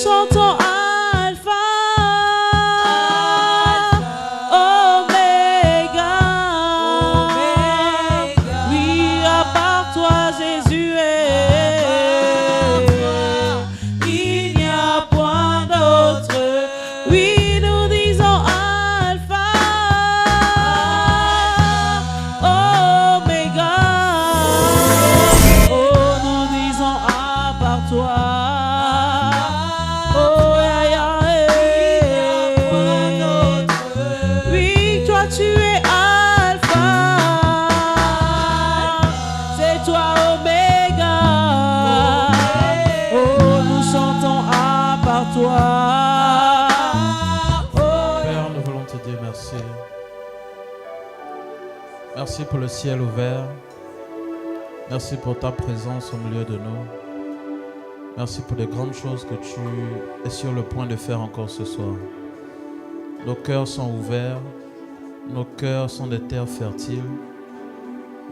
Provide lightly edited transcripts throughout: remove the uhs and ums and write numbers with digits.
chantons Alpha, Oméga. Oui, à part toi, Jésus il n'y a point d'autre. Oui, nous disons Alpha, Oméga. Oh, nous disons à part toi. Oh, ya, ya, oui, toi tu es Alpha, c'est toi Oméga. Oh, nous chantons à part toi. Père, nous voulons te dire merci. Merci pour le ciel ouvert. Merci pour ta présence au milieu de nous. Merci pour les grandes choses que tu es sur le point de faire encore ce soir. Nos cœurs sont ouverts. Nos cœurs sont des terres fertiles.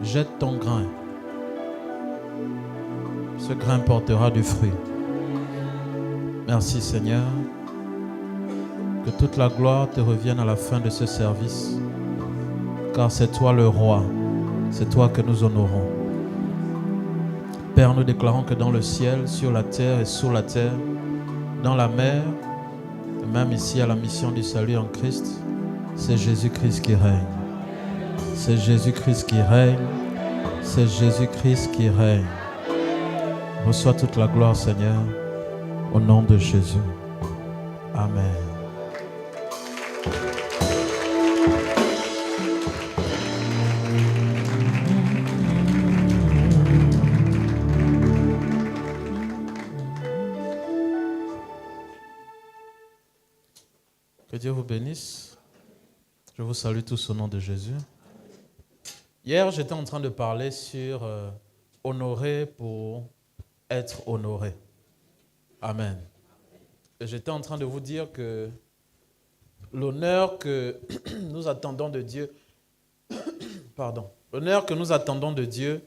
Jette ton grain. Ce grain portera du fruit. Merci Seigneur. Que toute la gloire te revienne à la fin de ce service. Car c'est toi le roi. C'est toi que nous honorons. Père, nous déclarons que dans le ciel, sur la terre et sous la terre, dans la mer, et même ici à la mission du salut en Christ, c'est Jésus-Christ qui règne. C'est Jésus-Christ qui règne. C'est Jésus-Christ qui règne. Reçois toute la gloire, Seigneur, au nom de Jésus. Amen. Que Dieu vous bénisse. Je vous salue tous au nom de Jésus. Hier, j'étais en train de parler sur honorer pour être honoré. Amen. Et j'étais en train de vous dire que l'honneur que nous attendons de Dieu, l'honneur que nous attendons de Dieu,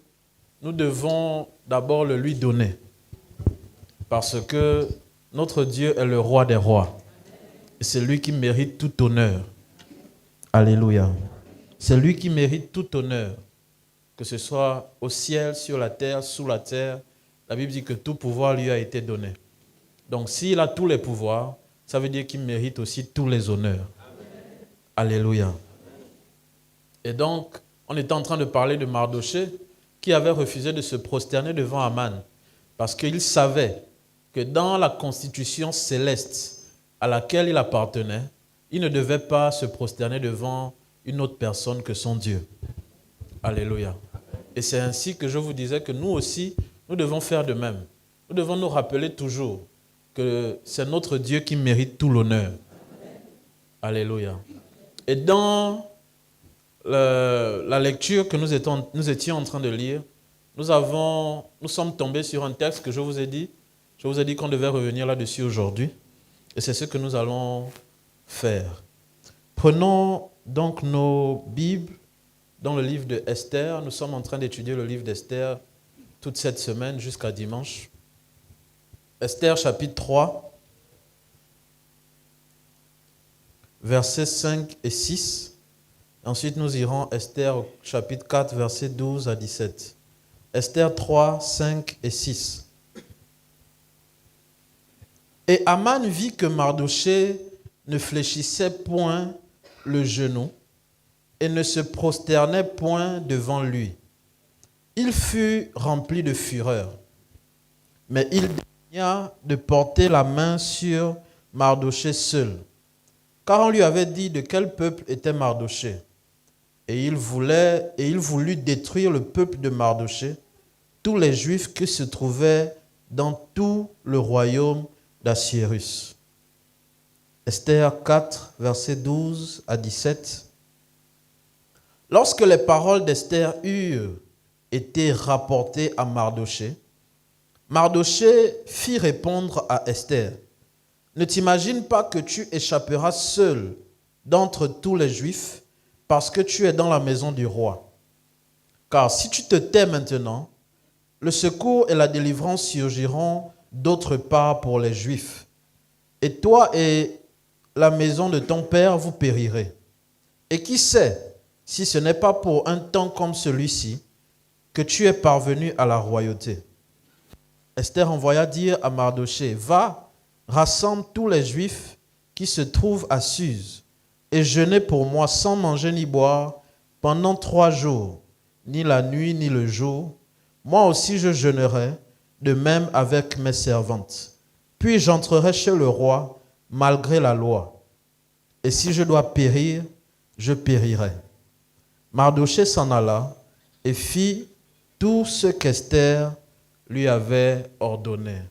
nous devons d'abord le lui donner. Parce que notre Dieu est le roi des rois. Et c'est lui qui mérite tout honneur. Alléluia. C'est lui qui mérite tout honneur. Que ce soit au ciel, sur la terre, sous la terre. La Bible dit que tout pouvoir lui a été donné. Donc s'il a tous les pouvoirs, ça veut dire qu'il mérite aussi tous les honneurs. Alléluia. Et donc, on était en train de parler de Mardochée qui avait refusé de se prosterner devant Aman. Parce qu'il savait que dans la constitution céleste à laquelle il appartenait, il ne devait pas se prosterner devant une autre personne que son Dieu. Alléluia. Et c'est ainsi que je vous disais que nous aussi, nous devons faire de même. Nous devons nous rappeler toujours que c'est notre Dieu qui mérite tout l'honneur. Alléluia. Et dans la lecture que nous étions en train de lire, nous sommes tombés sur un texte que je vous ai dit. Je vous ai dit qu'on devait revenir là-dessus aujourd'hui. Et c'est ce que nous allons faire. Prenons donc nos Bibles dans le livre de Esther. Nous sommes en train d'étudier le livre d'Esther toute cette semaine jusqu'à dimanche. Esther chapitre 3, versets 5 et 6. Ensuite, nous irons Esther chapitre 4, versets 12 à 17. Esther 3, 5 et 6. Et Aman vit que Mardochée ne fléchissait point le genou et ne se prosternait point devant lui. Il fut rempli de fureur, mais il daigna de porter la main sur Mardochée seul, car on lui avait dit de quel peuple était Mardochée. Et il voulut détruire le peuple de Mardochée, tous les Juifs qui se trouvaient dans tout le royaume d'Assuérus. Esther 4, versets 12 à 17. Lorsque les paroles d'Esther eurent été rapportées à Mardochée, Mardochée fit répondre à Esther: ne t'imagine pas que tu échapperas seul d'entre tous les Juifs parce que tu es dans la maison du roi. Car si tu te tais maintenant, le secours et la délivrance surgiront d'autre part pour les Juifs, et toi et la maison de ton père, vous périrez. Et qui sait, si ce n'est pas pour un temps comme celui-ci, que tu es parvenu à la royauté. » Esther envoya dire à Mardochée, « Va, rassemble tous les Juifs qui se trouvent à Suse, et jeûnez pour moi sans manger ni boire pendant 3 jours, ni la nuit ni le jour. Moi aussi je jeûnerai, de même avec mes servantes. Puis j'entrerai chez le roi, malgré la loi. Et si je dois périr, je périrai. » Mardochée s'en alla et fit tout ce qu'Esther lui avait ordonné.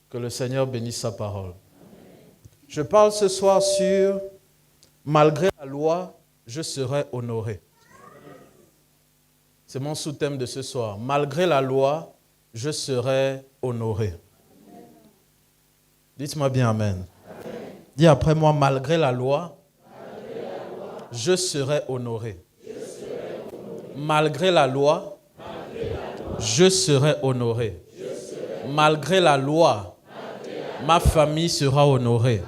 Que le Seigneur bénisse sa parole. Je parle ce soir sur « Malgré la loi, je serai honoré ». C'est mon sous-thème de ce soir. « Malgré la loi, je serai honoré ». Dites-moi bien Amen. Dis après moi, malgré la loi, je serai honoré. Malgré la loi, je serai honoré. Malgré la loi, ma famille sera honorée.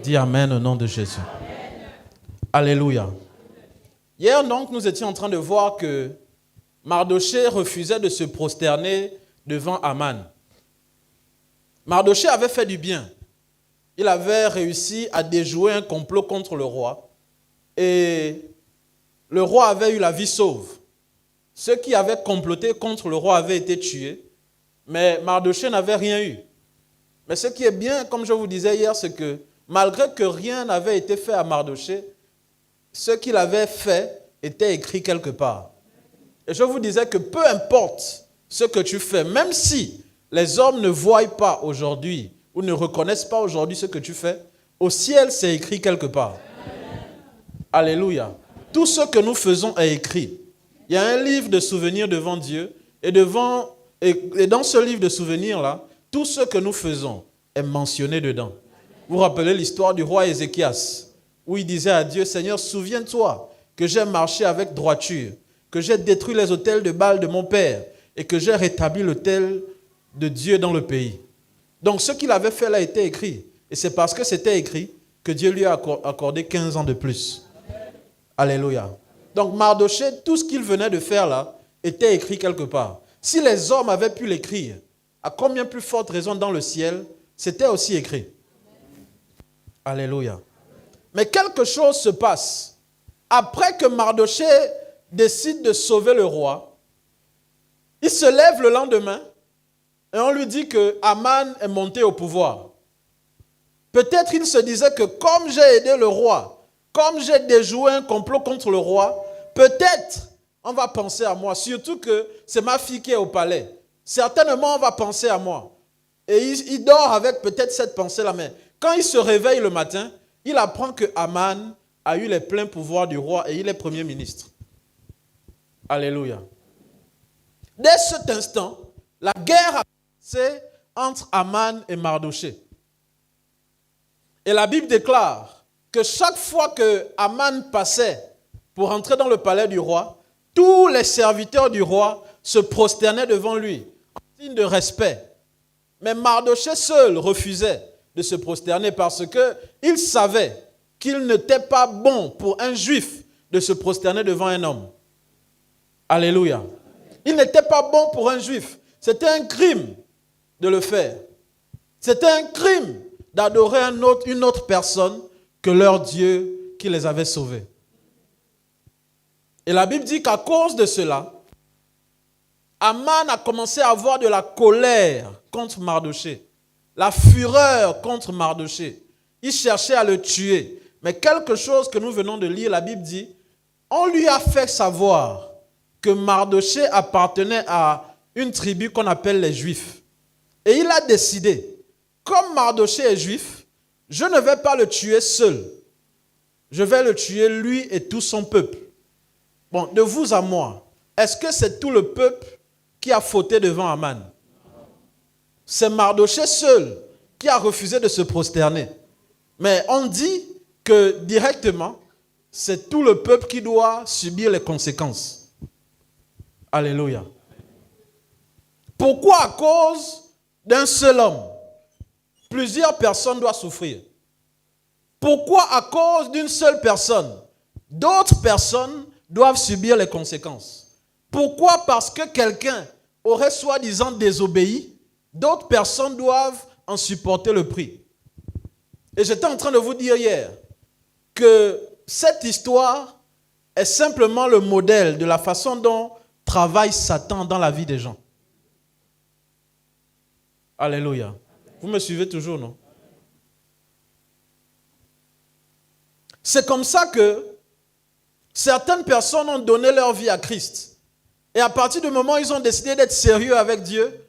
Dis Amen au nom de Jésus. Alléluia. Hier donc, nous étions en train de voir que Mardochée refusait de se prosterner devant Aman. Mardochée avait fait du bien. Il avait réussi à déjouer un complot contre le roi. Et le roi avait eu la vie sauve. Ceux qui avaient comploté contre le roi avaient été tués. Mais Mardochée n'avait rien eu. Mais ce qui est bien, comme je vous disais hier, c'est que malgré que rien n'avait été fait à Mardochée, ce qu'il avait fait était écrit quelque part. Et je vous disais que peu importe ce que tu fais, même si les hommes ne voient pas aujourd'hui ou ne reconnaissent pas aujourd'hui ce que tu fais, au ciel, c'est écrit quelque part. Alléluia. Tout ce que nous faisons est écrit. Il y a un livre de souvenirs devant Dieu et dans ce livre de souvenirs-là, tout ce que nous faisons est mentionné dedans. Vous vous rappelez l'histoire du roi Ézéchias, où il disait à Dieu, « Seigneur, souviens-toi que j'ai marché avec droiture, que j'ai détruit les autels de Baal de mon père et que j'ai rétabli l'autel de Dieu dans le pays. » Donc ce qu'il avait fait là était écrit. Et c'est parce que c'était écrit que Dieu lui a accordé 15 ans de plus. Alléluia. Donc Mardochée, tout ce qu'il venait de faire là, était écrit quelque part. Si les hommes avaient pu l'écrire, à combien plus forte raison dans le ciel, c'était aussi écrit. Alléluia. Mais quelque chose se passe. Après que Mardochée décide de sauver le roi, il se lève le lendemain et on lui dit que Aman est monté au pouvoir. Peut-être il se disait que comme j'ai aidé le roi, comme j'ai déjoué un complot contre le roi, peut-être on va penser à moi, surtout que c'est ma fille qui est au palais. Certainement on va penser à moi. Et il dort avec peut-être cette pensée-là, mais quand il se réveille le matin, il apprend que Aman a eu les pleins pouvoirs du roi et il est premier ministre. Alléluia. Dès cet instant, la guerre a commencé entre Aman et Mardochée. Et la Bible déclare que chaque fois que Aman passait pour entrer dans le palais du roi, tous les serviteurs du roi se prosternaient devant lui, en signe de respect. Mais Mardochée seul refusait de se prosterner parce qu'il savait qu'il n'était pas bon pour un juif de se prosterner devant un homme. Alléluia. Il n'était pas bon pour un juif. C'était un crime de le faire. C'était un crime d'adorer une autre personne que leur Dieu qui les avait sauvés. Et la Bible dit qu'à cause de cela, Aman a commencé à avoir de la colère contre Mardochée, la fureur contre Mardochée. Il cherchait à le tuer. Mais quelque chose que nous venons de lire, la Bible dit, on lui a fait savoir que Mardochée appartenait à une tribu qu'on appelle les Juifs. Et il a décidé, comme Mardochée est juif, je ne vais pas le tuer seul. Je vais le tuer lui et tout son peuple. Bon, de vous à moi, est-ce que c'est tout le peuple qui a fauté devant Aman? C'est Mardochée seul qui a refusé de se prosterner. Mais on dit que directement, c'est tout le peuple qui doit subir les conséquences. Alléluia. Pourquoi à cause d'un seul homme? plusieurs personnes doivent souffrir? Pourquoi à cause d'une seule personne, d'autres personnes doivent subir les conséquences? Pourquoi parce que quelqu'un aurait soi-disant désobéi, d'autres personnes doivent en supporter le prix? Et j'étais en train de vous dire hier que cette histoire est simplement le modèle de la façon dont travaille Satan dans la vie des gens. Alléluia. Vous me suivez toujours, non? C'est comme ça que certaines personnes ont donné leur vie à Christ. Et à partir du moment où ils ont décidé d'être sérieux avec Dieu,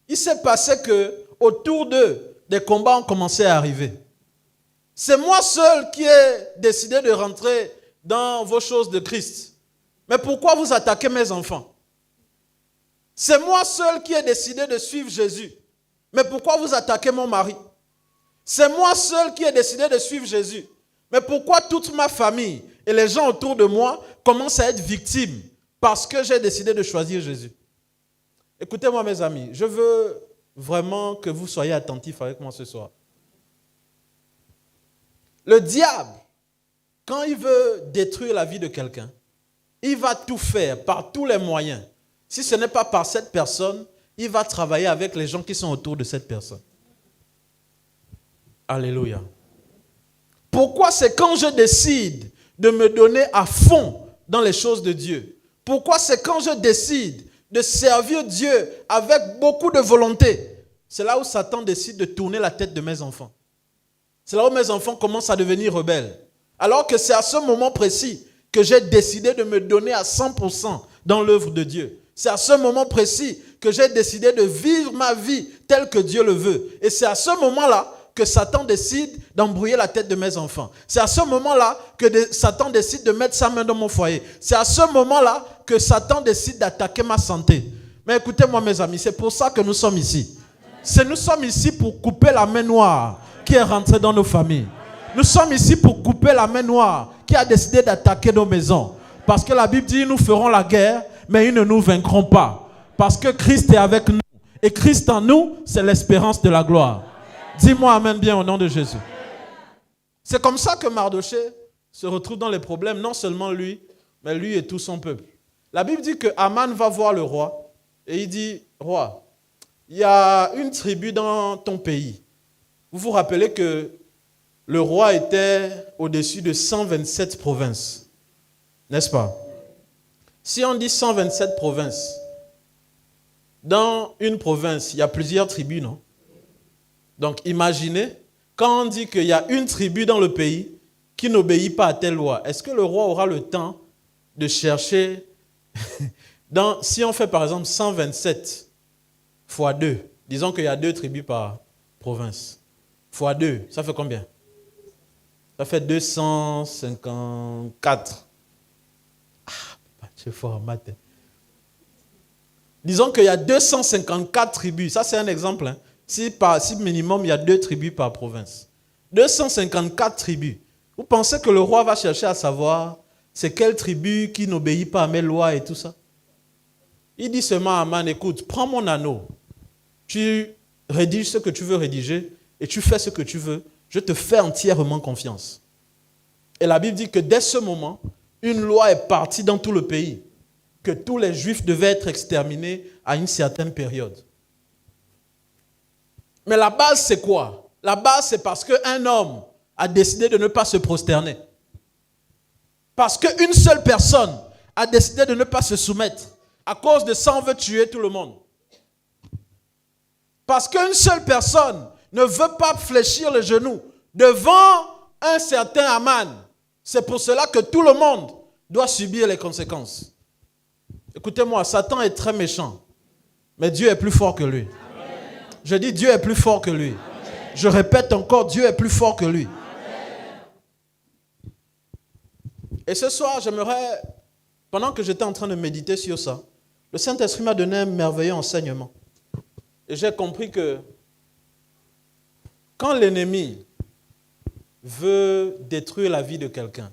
il s'est passé que autour d'eux, des combats ont commencé à arriver. C'est moi seul qui ai décidé de rentrer dans vos choses de Christ. Mais pourquoi vous attaquez mes enfants? C'est moi seul qui ai décidé de suivre Jésus. Mais pourquoi vous attaquez mon mari? C'est moi seul qui ai décidé de suivre Jésus. Mais pourquoi toute ma famille et les gens autour de moi commencent à être victimes parce que j'ai décidé de choisir Jésus? Écoutez-moi mes amis, je veux vraiment que vous soyez attentifs avec moi ce soir. Le diable, quand il veut détruire la vie de quelqu'un, il va tout faire par tous les moyens. Si ce n'est pas par cette personne, il va travailler avec les gens qui sont autour de cette personne. Alléluia. Pourquoi c'est quand je décide de me donner à fond dans les choses de Dieu? Pourquoi c'est quand je décide de servir Dieu avec beaucoup de volonté? C'est là où Satan décide de tourner la tête de mes enfants. C'est là où mes enfants commencent à devenir rebelles. Alors que c'est à ce moment précis que j'ai décidé de me donner à 100% dans l'œuvre de Dieu. C'est à ce moment précis que j'ai décidé de vivre ma vie telle que Dieu le veut. Et c'est à ce moment-là que Satan décide d'embrouiller la tête de mes enfants. C'est à ce moment-là que Satan décide de mettre sa main dans mon foyer. C'est à ce moment-là que Satan décide d'attaquer ma santé. Mais écoutez-moi mes amis, c'est pour ça que nous sommes ici. Nous sommes ici pour couper la main noire qui est rentrée dans nos familles. Nous sommes ici pour couper la main noire qui a décidé d'attaquer nos maisons. Parce que la Bible dit, nous ferons la guerre, mais ils ne nous vaincront pas. Parce que Christ est avec nous. Et Christ en nous, c'est l'espérance de la gloire. Dis-moi amen bien au nom de Jésus. C'est comme ça que Mardoché se retrouve dans les problèmes, non seulement lui, mais lui et tout son peuple. La Bible dit que Aman va voir le roi et il dit, roi, il y a une tribu dans ton pays. Vous vous rappelez que le roi était au-dessus de 127 provinces, n'est-ce pas? Si on dit 127 provinces, dans une province, il y a plusieurs tribus, non? Donc imaginez, quand on dit qu'il y a une tribu dans le pays qui n'obéit pas à telle loi, est-ce que le roi aura le temps de chercher, si on fait par exemple 127 fois 2, disons qu'il y a 2 tribus par province, fois 2, ça fait combien? Ça fait 254. C'est fort en maths. Disons qu'il y a 254 tribus, ça c'est un exemple, hein. Si minimum il y a 2 tribus par province. 254 tribus. Vous pensez que le roi va chercher à savoir c'est quelle tribu qui n'obéit pas à mes lois et tout ça? Il dit seulement à Aman, écoute, prends mon anneau. Tu rédiges ce que tu veux rédiger et tu fais ce que tu veux. Je te fais entièrement confiance. Et la Bible dit que dès ce moment, une loi est partie dans tout le pays. Que tous les Juifs devaient être exterminés à une certaine période. Mais la base, c'est quoi? La base, c'est parce qu'un homme a décidé de ne pas se prosterner. Parce qu'une seule personne a décidé de ne pas se soumettre. À cause de ça, on veut tuer tout le monde. Parce qu'une seule personne ne veut pas fléchir le genou devant un certain Aman. C'est pour cela que tout le monde doit subir les conséquences. Écoutez-moi, Satan est très méchant. Mais Dieu est plus fort que lui. Je dis Dieu est plus fort que lui. Amen. Je répète encore, Dieu est plus fort que lui. Amen. Et ce soir, j'aimerais, pendant que j'étais en train de méditer sur ça, le Saint-Esprit m'a donné un merveilleux enseignement. Et j'ai compris que quand l'ennemi veut détruire la vie de quelqu'un,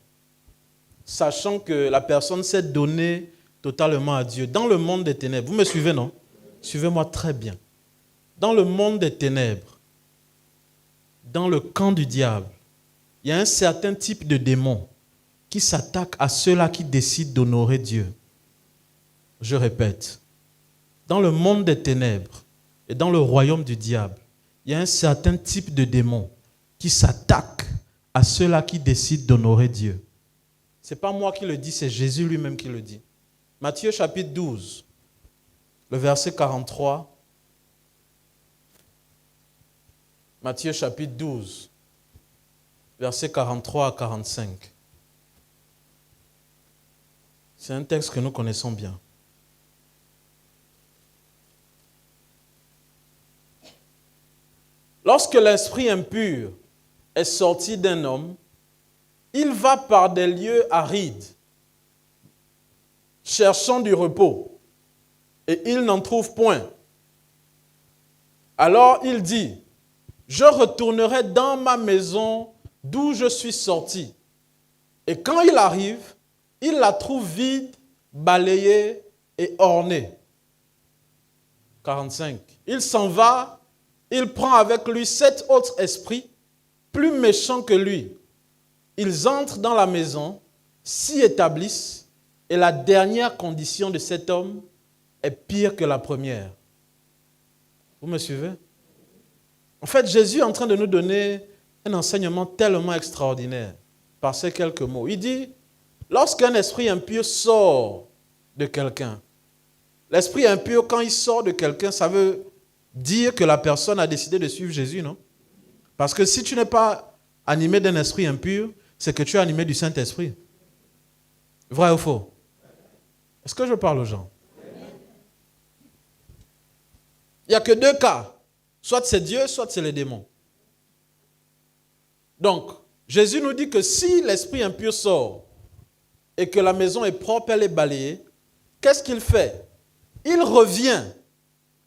sachant que la personne s'est donnée totalement à Dieu, dans le monde des ténèbres, vous me suivez, non? Suivez-moi très bien. Dans le monde des ténèbres, dans le camp du diable, il y a un certain type de démon qui s'attaque à ceux-là qui décident d'honorer Dieu. Je répète, dans le monde des ténèbres et dans le royaume du diable, il y a un certain type de démon qui s'attaque à ceux-là qui décident d'honorer Dieu. Ce n'est pas moi qui le dis, c'est Jésus lui-même qui le dit. Matthieu chapitre 12, le verset 43. Matthieu chapitre 12, versets 43 à 45. C'est un texte que nous connaissons bien. Lorsque l'esprit impur est sorti d'un homme, il va par des lieux arides, cherchant du repos, et il n'en trouve point. Alors il dit, je retournerai dans ma maison d'où je suis sorti. Et quand il arrive, il la trouve vide, balayée et ornée. 45. Il s'en va, il prend avec lui 7 autres esprits, plus méchants que lui. Ils entrent dans la maison, s'y établissent, et la dernière condition de cet homme est pire que la première. Vous me suivez? En fait, Jésus est en train de nous donner un enseignement tellement extraordinaire par ces quelques mots. Il dit, lorsqu'un esprit impur sort de quelqu'un, l'esprit impur, quand il sort de quelqu'un, ça veut dire que la personne a décidé de suivre Jésus, non? Parce que si tu n'es pas animé d'un esprit impur, c'est que tu es animé du Saint-Esprit. Vrai ou faux? Est-ce que je parle aux gens? Il n'y a que 2 cas. Soit c'est Dieu, soit c'est les démons. Donc, Jésus nous dit que si l'esprit impur sort et que la maison est propre, elle est balayée, qu'est-ce qu'il fait? Il revient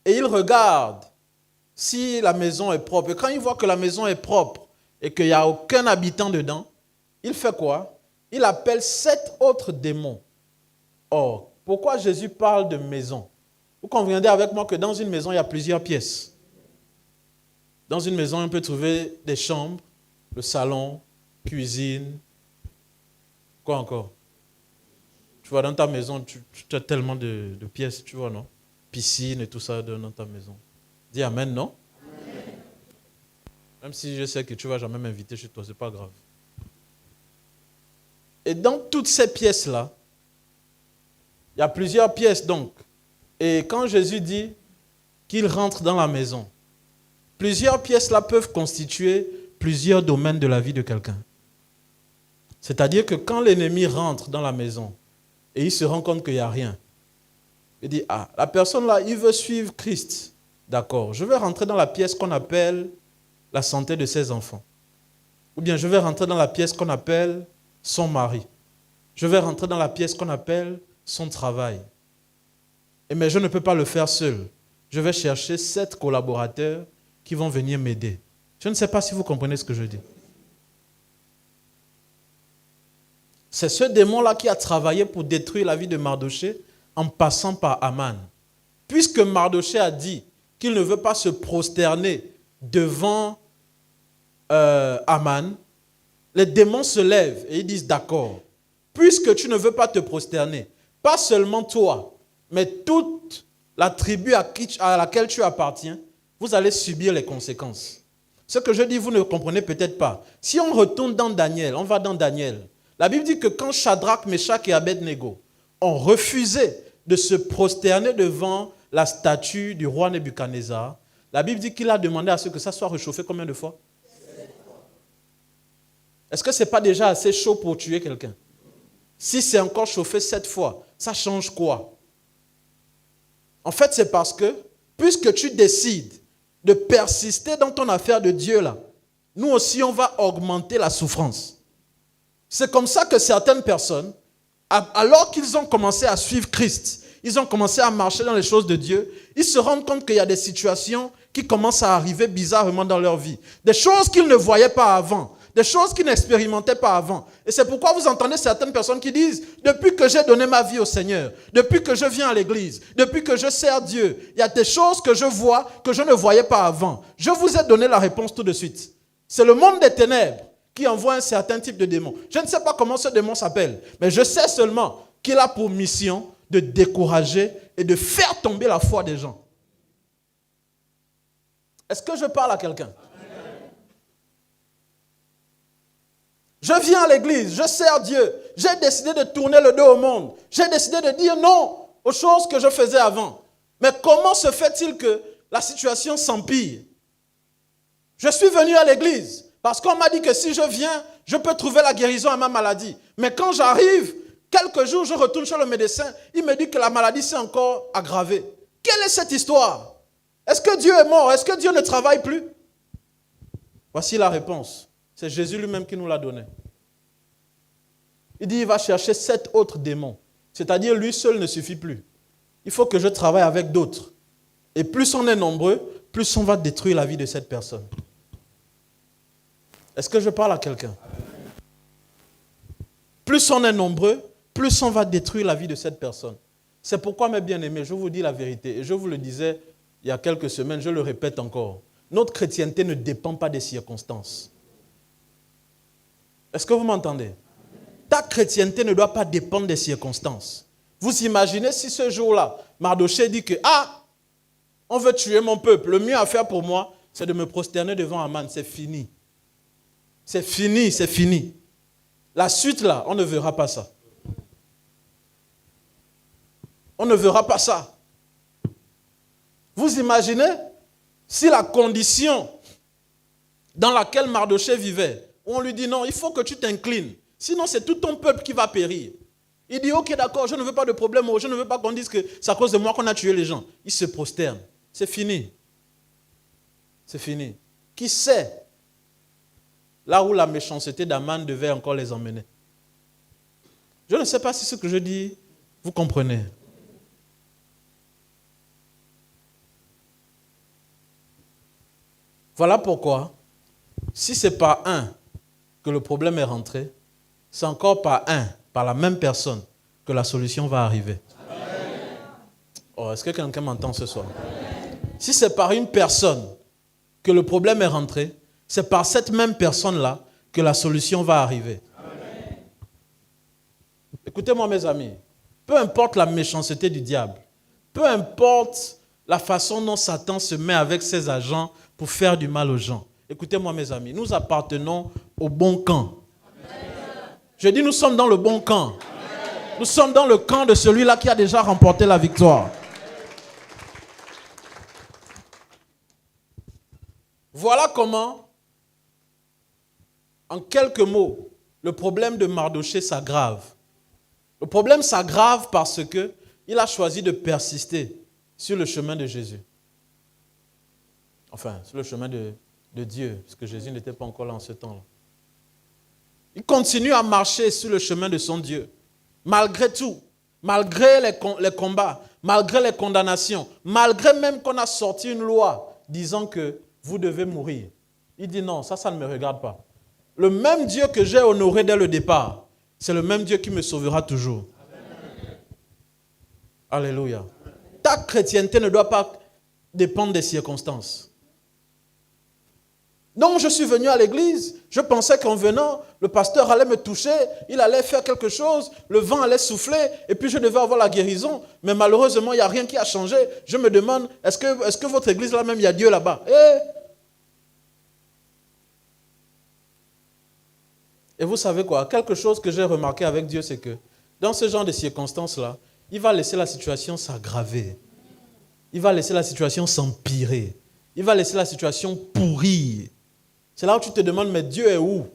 et il regarde si la maison est propre. Et quand il voit que la maison est propre et qu'il n'y a aucun habitant dedans, il fait quoi? Il appelle 7 autres démons. Or, pourquoi Jésus parle de maison? Vous conviendrez avec moi que dans une maison, il y a plusieurs pièces. Dans une maison, on peut trouver des chambres, le salon, cuisine. Quoi encore? Tu vois, dans ta maison, tu as tellement de pièces, tu vois, non? Piscine et tout ça dans ta maison. Dis amen, non? Amen. Même si je sais que tu ne vas jamais m'inviter chez toi, ce n'est pas grave. Et dans toutes ces pièces-là, il y a plusieurs pièces donc. Et quand Jésus dit qu'il rentre dans la maison, plusieurs pièces-là peuvent constituer plusieurs domaines de la vie de quelqu'un. C'est-à-dire que quand l'ennemi rentre dans la maison et il se rend compte qu'il n'y a rien, il dit, ah, la personne là, il veut suivre Christ. D'accord, je vais rentrer dans la pièce qu'on appelle la santé de ses enfants. Ou bien je vais rentrer dans la pièce qu'on appelle son mari. Je vais rentrer dans la pièce qu'on appelle son travail. Mais je ne peux pas le faire seul. Je vais chercher 7 collaborateurs qui vont venir m'aider. Je ne sais pas si vous comprenez ce que je dis. C'est ce démon-là qui a travaillé pour détruire la vie de Mardochée en passant par Aman. Puisque Mardochée a dit qu'il ne veut pas se prosterner devant Aman, les démons se lèvent et ils disent d'accord, puisque tu ne veux pas te prosterner, pas seulement toi, mais toute la tribu à laquelle tu appartiens, vous allez subir les conséquences. Ce que je dis, vous ne comprenez peut-être pas. Si on retourne dans Daniel, on va dans Daniel, la Bible dit que quand Shadrach, Meshach et Abednego ont refusé de se prosterner devant la statue du roi Nebuchadnezzar, la Bible dit qu'il a demandé à ce que ça soit réchauffé combien de fois? 7 fois. Est-ce que ce n'est pas déjà assez chaud pour tuer quelqu'un? Si c'est encore chauffé 7 fois, ça change quoi? En fait, c'est parce que, puisque tu décides de persister dans ton affaire de Dieu là, nous aussi on va augmenter la souffrance. C'est comme ça que certaines personnes, alors qu'ils ont commencé à suivre Christ, ils ont commencé à marcher dans les choses de Dieu, ils se rendent compte qu'il y a des situations qui commencent à arriver bizarrement dans leur vie. Des choses qu'ils ne voyaient pas avant, des choses qu'ils n'expérimentaient pas avant. Et c'est pourquoi vous entendez certaines personnes qui disent, depuis que j'ai donné ma vie au Seigneur, depuis que je viens à l'église, depuis que je sers Dieu, il y a des choses que je vois que je ne voyais pas avant. Je vous ai donné la réponse tout de suite. C'est le monde des ténèbres qui envoie un certain type de démon. Je ne sais pas comment ce démon s'appelle, mais je sais seulement qu'il a pour mission de décourager et de faire tomber la foi des gens. Est-ce que je parle à quelqu'un? Je viens à l'église, je sers Dieu. J'ai décidé de tourner le dos au monde. J'ai décidé de dire non aux choses que je faisais avant. Mais comment se fait-il que la situation s'empire? Je suis venu à l'église parce qu'on m'a dit que si je viens, je peux trouver la guérison à ma maladie. Mais quand j'arrive, quelques jours, je retourne chez le médecin, il me dit que la maladie s'est encore aggravée. Quelle est cette histoire? Est-ce que Dieu est mort? Est-ce que Dieu ne travaille plus? Voici la réponse. C'est Jésus lui-même qui nous l'a donné. Il dit, il va chercher 7 autres démons. C'est-à-dire, lui seul ne suffit plus. Il faut que je travaille avec d'autres. Et plus on est nombreux, plus on va détruire la vie de cette personne. Est-ce que je parle à quelqu'un? Plus on est nombreux, plus on va détruire la vie de cette personne. C'est pourquoi, mes bien-aimés, je vous dis la vérité, et je vous le disais il y a quelques semaines, je le répète encore, notre chrétienté ne dépend pas des circonstances. Est-ce que vous m'entendez? Ta chrétienté ne doit pas dépendre des circonstances. Vous imaginez si ce jour-là, Mardochée dit que on veut tuer mon peuple, le mieux à faire pour moi, c'est de me prosterner devant Aman. C'est fini. C'est fini, c'est fini. La suite là, on ne verra pas ça. On ne verra pas ça. Vous imaginez si la condition dans laquelle Mardochée vivait, où on lui dit non, il faut que tu t'inclines, sinon c'est tout ton peuple qui va périr. Il dit ok d'accord, je ne veux pas de problème, je ne veux pas qu'on dise que c'est à cause de moi qu'on a tué les gens. Il se prosterne. C'est fini. C'est fini. Qui sait là où la méchanceté d'Aman devait encore les emmener? Je ne sais pas si ce que je dis, vous comprenez. Voilà pourquoi, si ce n'est pas un que le problème est rentré, c'est encore par la même personne, que la solution va arriver. Oh, est-ce que quelqu'un m'entend ce soir? Si c'est par une personne que le problème est rentré, c'est par cette même personne-là que la solution va arriver. Écoutez-moi mes amis, peu importe la méchanceté du diable, peu importe la façon dont Satan se met avec ses agents pour faire du mal aux gens. Écoutez-moi mes amis, nous appartenons au bon camp. Je dis nous sommes dans le bon camp. Nous sommes dans le camp de celui-là qui a déjà remporté la victoire. Voilà comment, en quelques mots, le problème de Mardochée s'aggrave. Le problème s'aggrave parce qu'il a choisi de persister sur le chemin de Jésus. Enfin, sur le chemin de Dieu, parce que Jésus n'était pas encore là en ce temps-là. Il continue à marcher sur le chemin de son Dieu, malgré tout, malgré les combats, malgré les condamnations, malgré même qu'on a sorti une loi disant que vous devez mourir. Il dit non, ça ne me regarde pas. Le même Dieu que j'ai honoré dès le départ, c'est le même Dieu qui me sauvera toujours. Amen. Alléluia. Ta chrétienté ne doit pas dépendre des circonstances. Donc je suis venu à l'église, je pensais qu'en venant, le pasteur allait me toucher, il allait faire quelque chose, le vent allait souffler, et puis je devais avoir la guérison. Mais malheureusement, il n'y a rien qui a changé. Je me demande, est-ce que votre église là même, il y a Dieu là-bas? Et vous savez quoi? Quelque chose que j'ai remarqué avec Dieu, c'est que dans ce genre de circonstances-là, il va laisser la situation s'aggraver. Il va laisser la situation s'empirer. Il va laisser la situation pourrir. C'est là où tu te demandes, mais Dieu est où?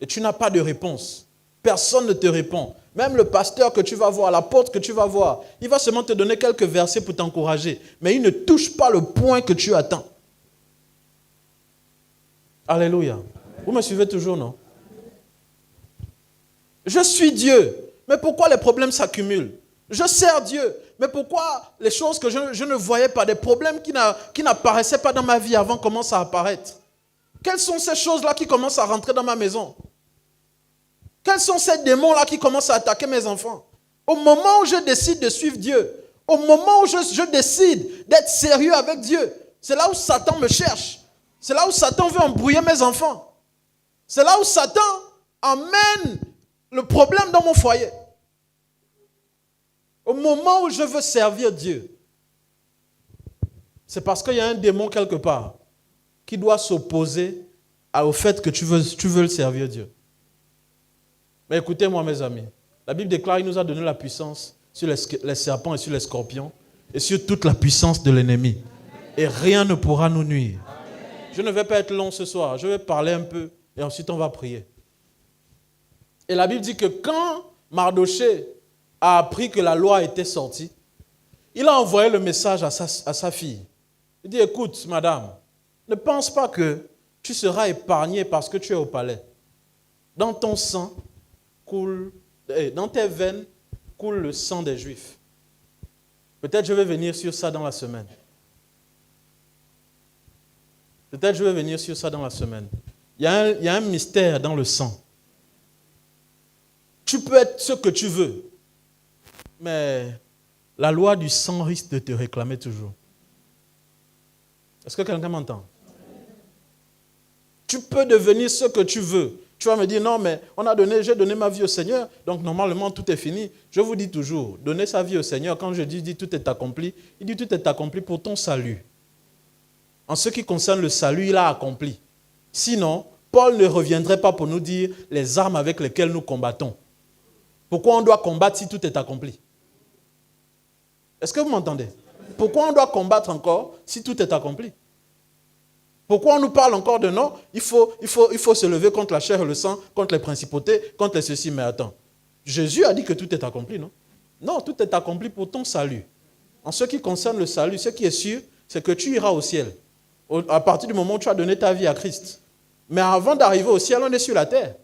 Et tu n'as pas de réponse. Personne ne te répond. Même le pasteur que tu vas voir, l'apôtre que tu vas voir, il va seulement te donner quelques versets pour t'encourager. Mais il ne touche pas le point que tu attends. Alléluia. Vous me suivez toujours, non? Je suis Dieu. Mais pourquoi les problèmes s'accumulent? Je sers Dieu. Mais pourquoi les choses que je ne voyais pas, des problèmes qui n'apparaissaient pas dans ma vie avant commencent à apparaître? Quelles sont ces choses-là qui commencent à rentrer dans ma maison? Quels sont ces démons-là qui commencent à attaquer mes enfants? Au moment où je décide de suivre Dieu, au moment où je décide d'être sérieux avec Dieu, c'est là où Satan me cherche. C'est là où Satan veut embrouiller mes enfants. C'est là où Satan amène le problème dans mon foyer. Au moment où je veux servir Dieu, c'est parce qu'il y a un démon quelque part qui doit s'opposer au fait que tu veux le servir Dieu. Mais écoutez-moi mes amis, la Bible déclare qu'il nous a donné la puissance sur les serpents et sur les scorpions et sur toute la puissance de l'ennemi. Et rien ne pourra nous nuire. Je ne vais pas être long ce soir, je vais parler un peu et ensuite on va prier. Et la Bible dit que quand Mardoché a appris que la loi était sortie, il a envoyé le message à sa fille. Il dit, écoute madame, ne pense pas que tu seras épargnée parce que tu es au palais. Dans ton sang dans tes veines coule le sang des Juifs. Peut-être je vais venir sur ça dans la semaine. Peut-être je vais venir sur ça dans la semaine. Il y a un mystère dans le sang. Tu peux être ce que tu veux, mais la loi du sang risque de te réclamer toujours. Est-ce que quelqu'un m'entend? Tu peux devenir ce que tu veux. Tu vas me dire, non, mais j'ai donné ma vie au Seigneur, donc normalement tout est fini. Je vous dis toujours, donner sa vie au Seigneur, quand je dis tout est accompli, il dit tout est accompli pour ton salut. En ce qui concerne le salut, il a accompli. Sinon, Paul ne reviendrait pas pour nous dire les armes avec lesquelles nous combattons. Pourquoi on doit combattre si tout est accompli? Est-ce que vous m'entendez? Pourquoi on doit combattre encore si tout est accompli? Pourquoi on nous parle encore de non? Il faut se lever contre la chair et le sang, contre les principautés, contre les ceci. Mais attends, Jésus a dit que tout est accompli, non? Non, tout est accompli pour ton salut. En ce qui concerne le salut, ce qui est sûr, c'est que tu iras au ciel. À partir du moment où tu as donné ta vie à Christ. Mais avant d'arriver au ciel, on est sur la terre.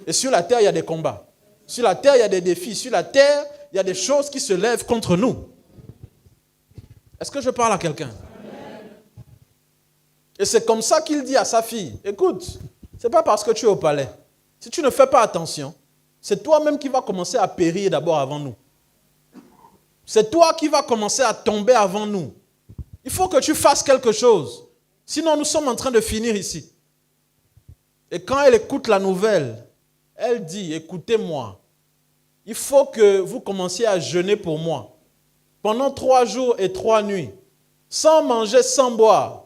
Et sur la terre, il y a des combats. Sur la terre, il y a des défis. Sur la terre, il y a des choses qui se lèvent contre nous. Est-ce que je parle à quelqu'un? Et c'est comme ça qu'il dit à sa fille, écoute, ce n'est pas parce que tu es au palais. Si tu ne fais pas attention, c'est toi-même qui vas commencer à périr d'abord avant nous. C'est toi qui vas commencer à tomber avant nous. Il faut que tu fasses quelque chose. Sinon, nous sommes en train de finir ici. Et quand elle écoute la nouvelle, elle dit, écoutez-moi, il faut que vous commenciez à jeûner pour moi. Pendant 3 jours et 3 nuits, sans manger, sans boire.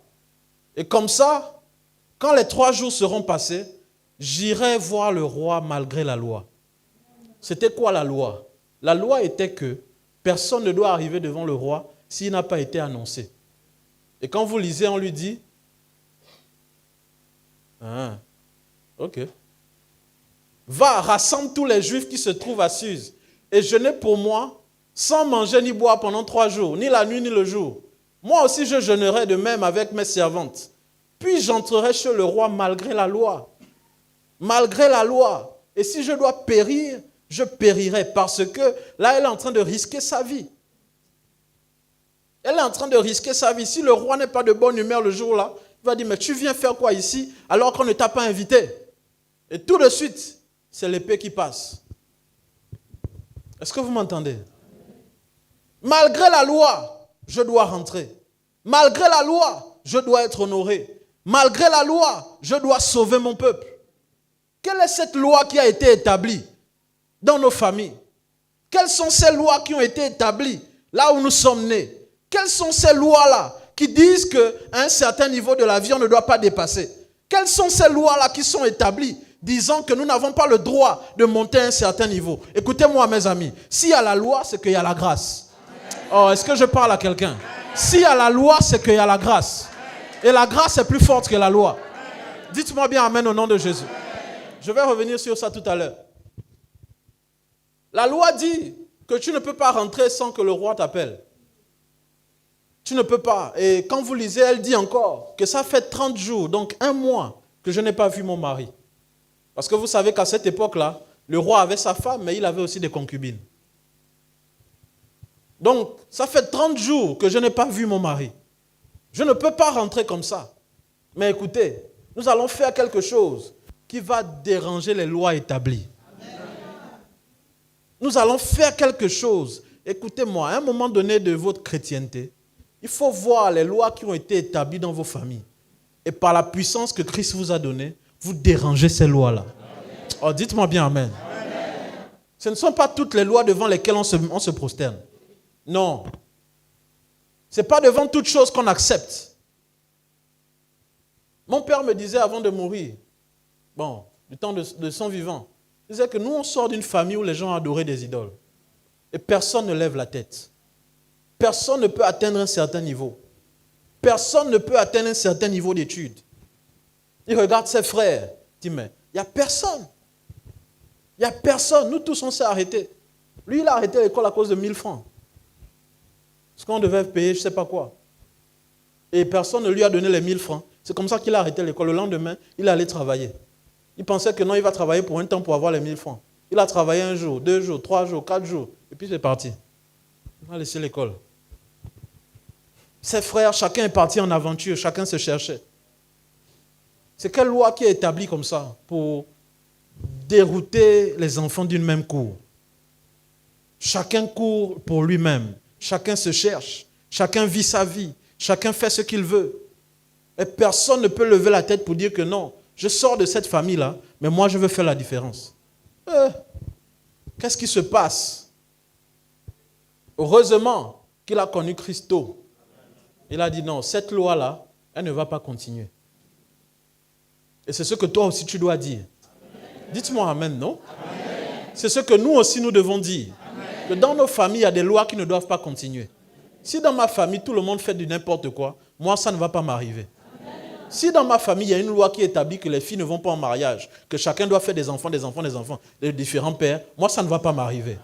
Et comme ça, quand les 3 jours seront passés, j'irai voir le roi malgré la loi. C'était quoi la loi? La loi était que personne ne doit arriver devant le roi s'il n'a pas été annoncé. Et quand vous lisez, on lui dit, ok. Va, rassemble tous les Juifs qui se trouvent à Suse et jeûnez pour moi sans manger ni boire pendant 3 jours, ni la nuit ni le jour. Moi aussi, je jeûnerai de même avec mes servantes. Puis j'entrerai chez le roi malgré la loi. Malgré la loi. Et si je dois périr, je périrai. Parce que là, elle est en train de risquer sa vie. Elle est en train de risquer sa vie. Si le roi n'est pas de bonne humeur le jour-là, il va dire, mais tu viens faire quoi ici alors qu'on ne t'a pas invité? Et tout de suite, c'est l'épée qui passe. Est-ce que vous m'entendez? Malgré la loi, je dois rentrer. Malgré la loi, je dois être honoré. Malgré la loi, je dois sauver mon peuple. Quelle est cette loi qui a été établie dans nos familles? Quelles sont ces lois qui ont été établies là où nous sommes nés? Quelles sont ces lois-là qui disent qu'à un certain niveau de la vie, on ne doit pas dépasser? Quelles sont ces lois-là qui sont établies disant que nous n'avons pas le droit de monter à un certain niveau? Écoutez-moi mes amis, s'il y a la loi, c'est qu'il y a la grâce. Oh, est-ce que je parle à quelqu'un? S'il y a la loi, c'est qu'il y a la grâce. Et la grâce est plus forte que la loi. Dites-moi bien amen au nom de Jésus. Je vais revenir sur ça tout à l'heure. La loi dit que tu ne peux pas rentrer sans que le roi t'appelle. Tu ne peux pas. Et quand vous lisez, elle dit encore que ça fait 30 jours, donc 1 mois, que je n'ai pas vu mon mari. Parce que vous savez qu'à cette époque-là, le roi avait sa femme, mais il avait aussi des concubines. Donc, ça fait 30 jours que je n'ai pas vu mon mari. Je ne peux pas rentrer comme ça. Mais écoutez, nous allons faire quelque chose qui va déranger les lois établies. Nous allons faire quelque chose. Écoutez-moi, à un moment donné de votre chrétienté, il faut voir les lois qui ont été établies dans vos familles. et par la puissance que Christ vous a donnée, vous dérangez ces lois-là. Oh, dites-moi bien amen. Ce ne sont pas toutes les lois devant lesquelles on se prosterne. Non. Ce n'est pas devant toute chose qu'on accepte. Mon père me disait avant de mourir, du temps de son vivant, il disait que nous, on sort d'une famille où les gens adoraient des idoles. Et personne ne lève la tête. Personne ne peut atteindre un certain niveau. Personne ne peut atteindre un certain niveau d'études. Il regarde ses frères. Il dit, mais il n'y a personne. Il n'y a personne. Nous tous, on s'est arrêtés. Lui, il a arrêté l'école à cause de 1000 francs. Parce qu'on devait payer, je ne sais pas quoi. Et personne ne lui a donné les 1000 francs. C'est comme ça qu'il a arrêté l'école. Le lendemain, il allait travailler. Il pensait que non, il va travailler pour un temps pour avoir les 1000 francs. Il a travaillé 1 jour, 2 jours, 3 jours, 4 jours. Et puis c'est parti. Il a laissé l'école. Ses frères, chacun est parti en aventure. Chacun se cherchait. C'est quelle loi qui est établie comme ça pour dérouter les enfants d'une même cour? Chacun court pour lui-même. Chacun se cherche. Chacun vit sa vie. Chacun fait ce qu'il veut. Et personne ne peut lever la tête pour dire que non, je sors de cette famille-là, mais moi je veux faire la différence. Qu'est-ce qui se passe? Heureusement qu'il a connu Christo. Il a dit non, cette loi-là, elle ne va pas continuer. Et c'est ce que toi aussi tu dois dire. Dites-moi amen, non? Amen. C'est ce que nous aussi nous devons dire. Amen. Que dans nos familles, il y a des lois qui ne doivent pas continuer. Si dans ma famille, tout le monde fait du n'importe quoi, moi, ça ne va pas m'arriver. Si dans ma famille, il y a une loi qui établit que les filles ne vont pas en mariage, que chacun doit faire des enfants, de différents pères, moi, ça ne va pas m'arriver.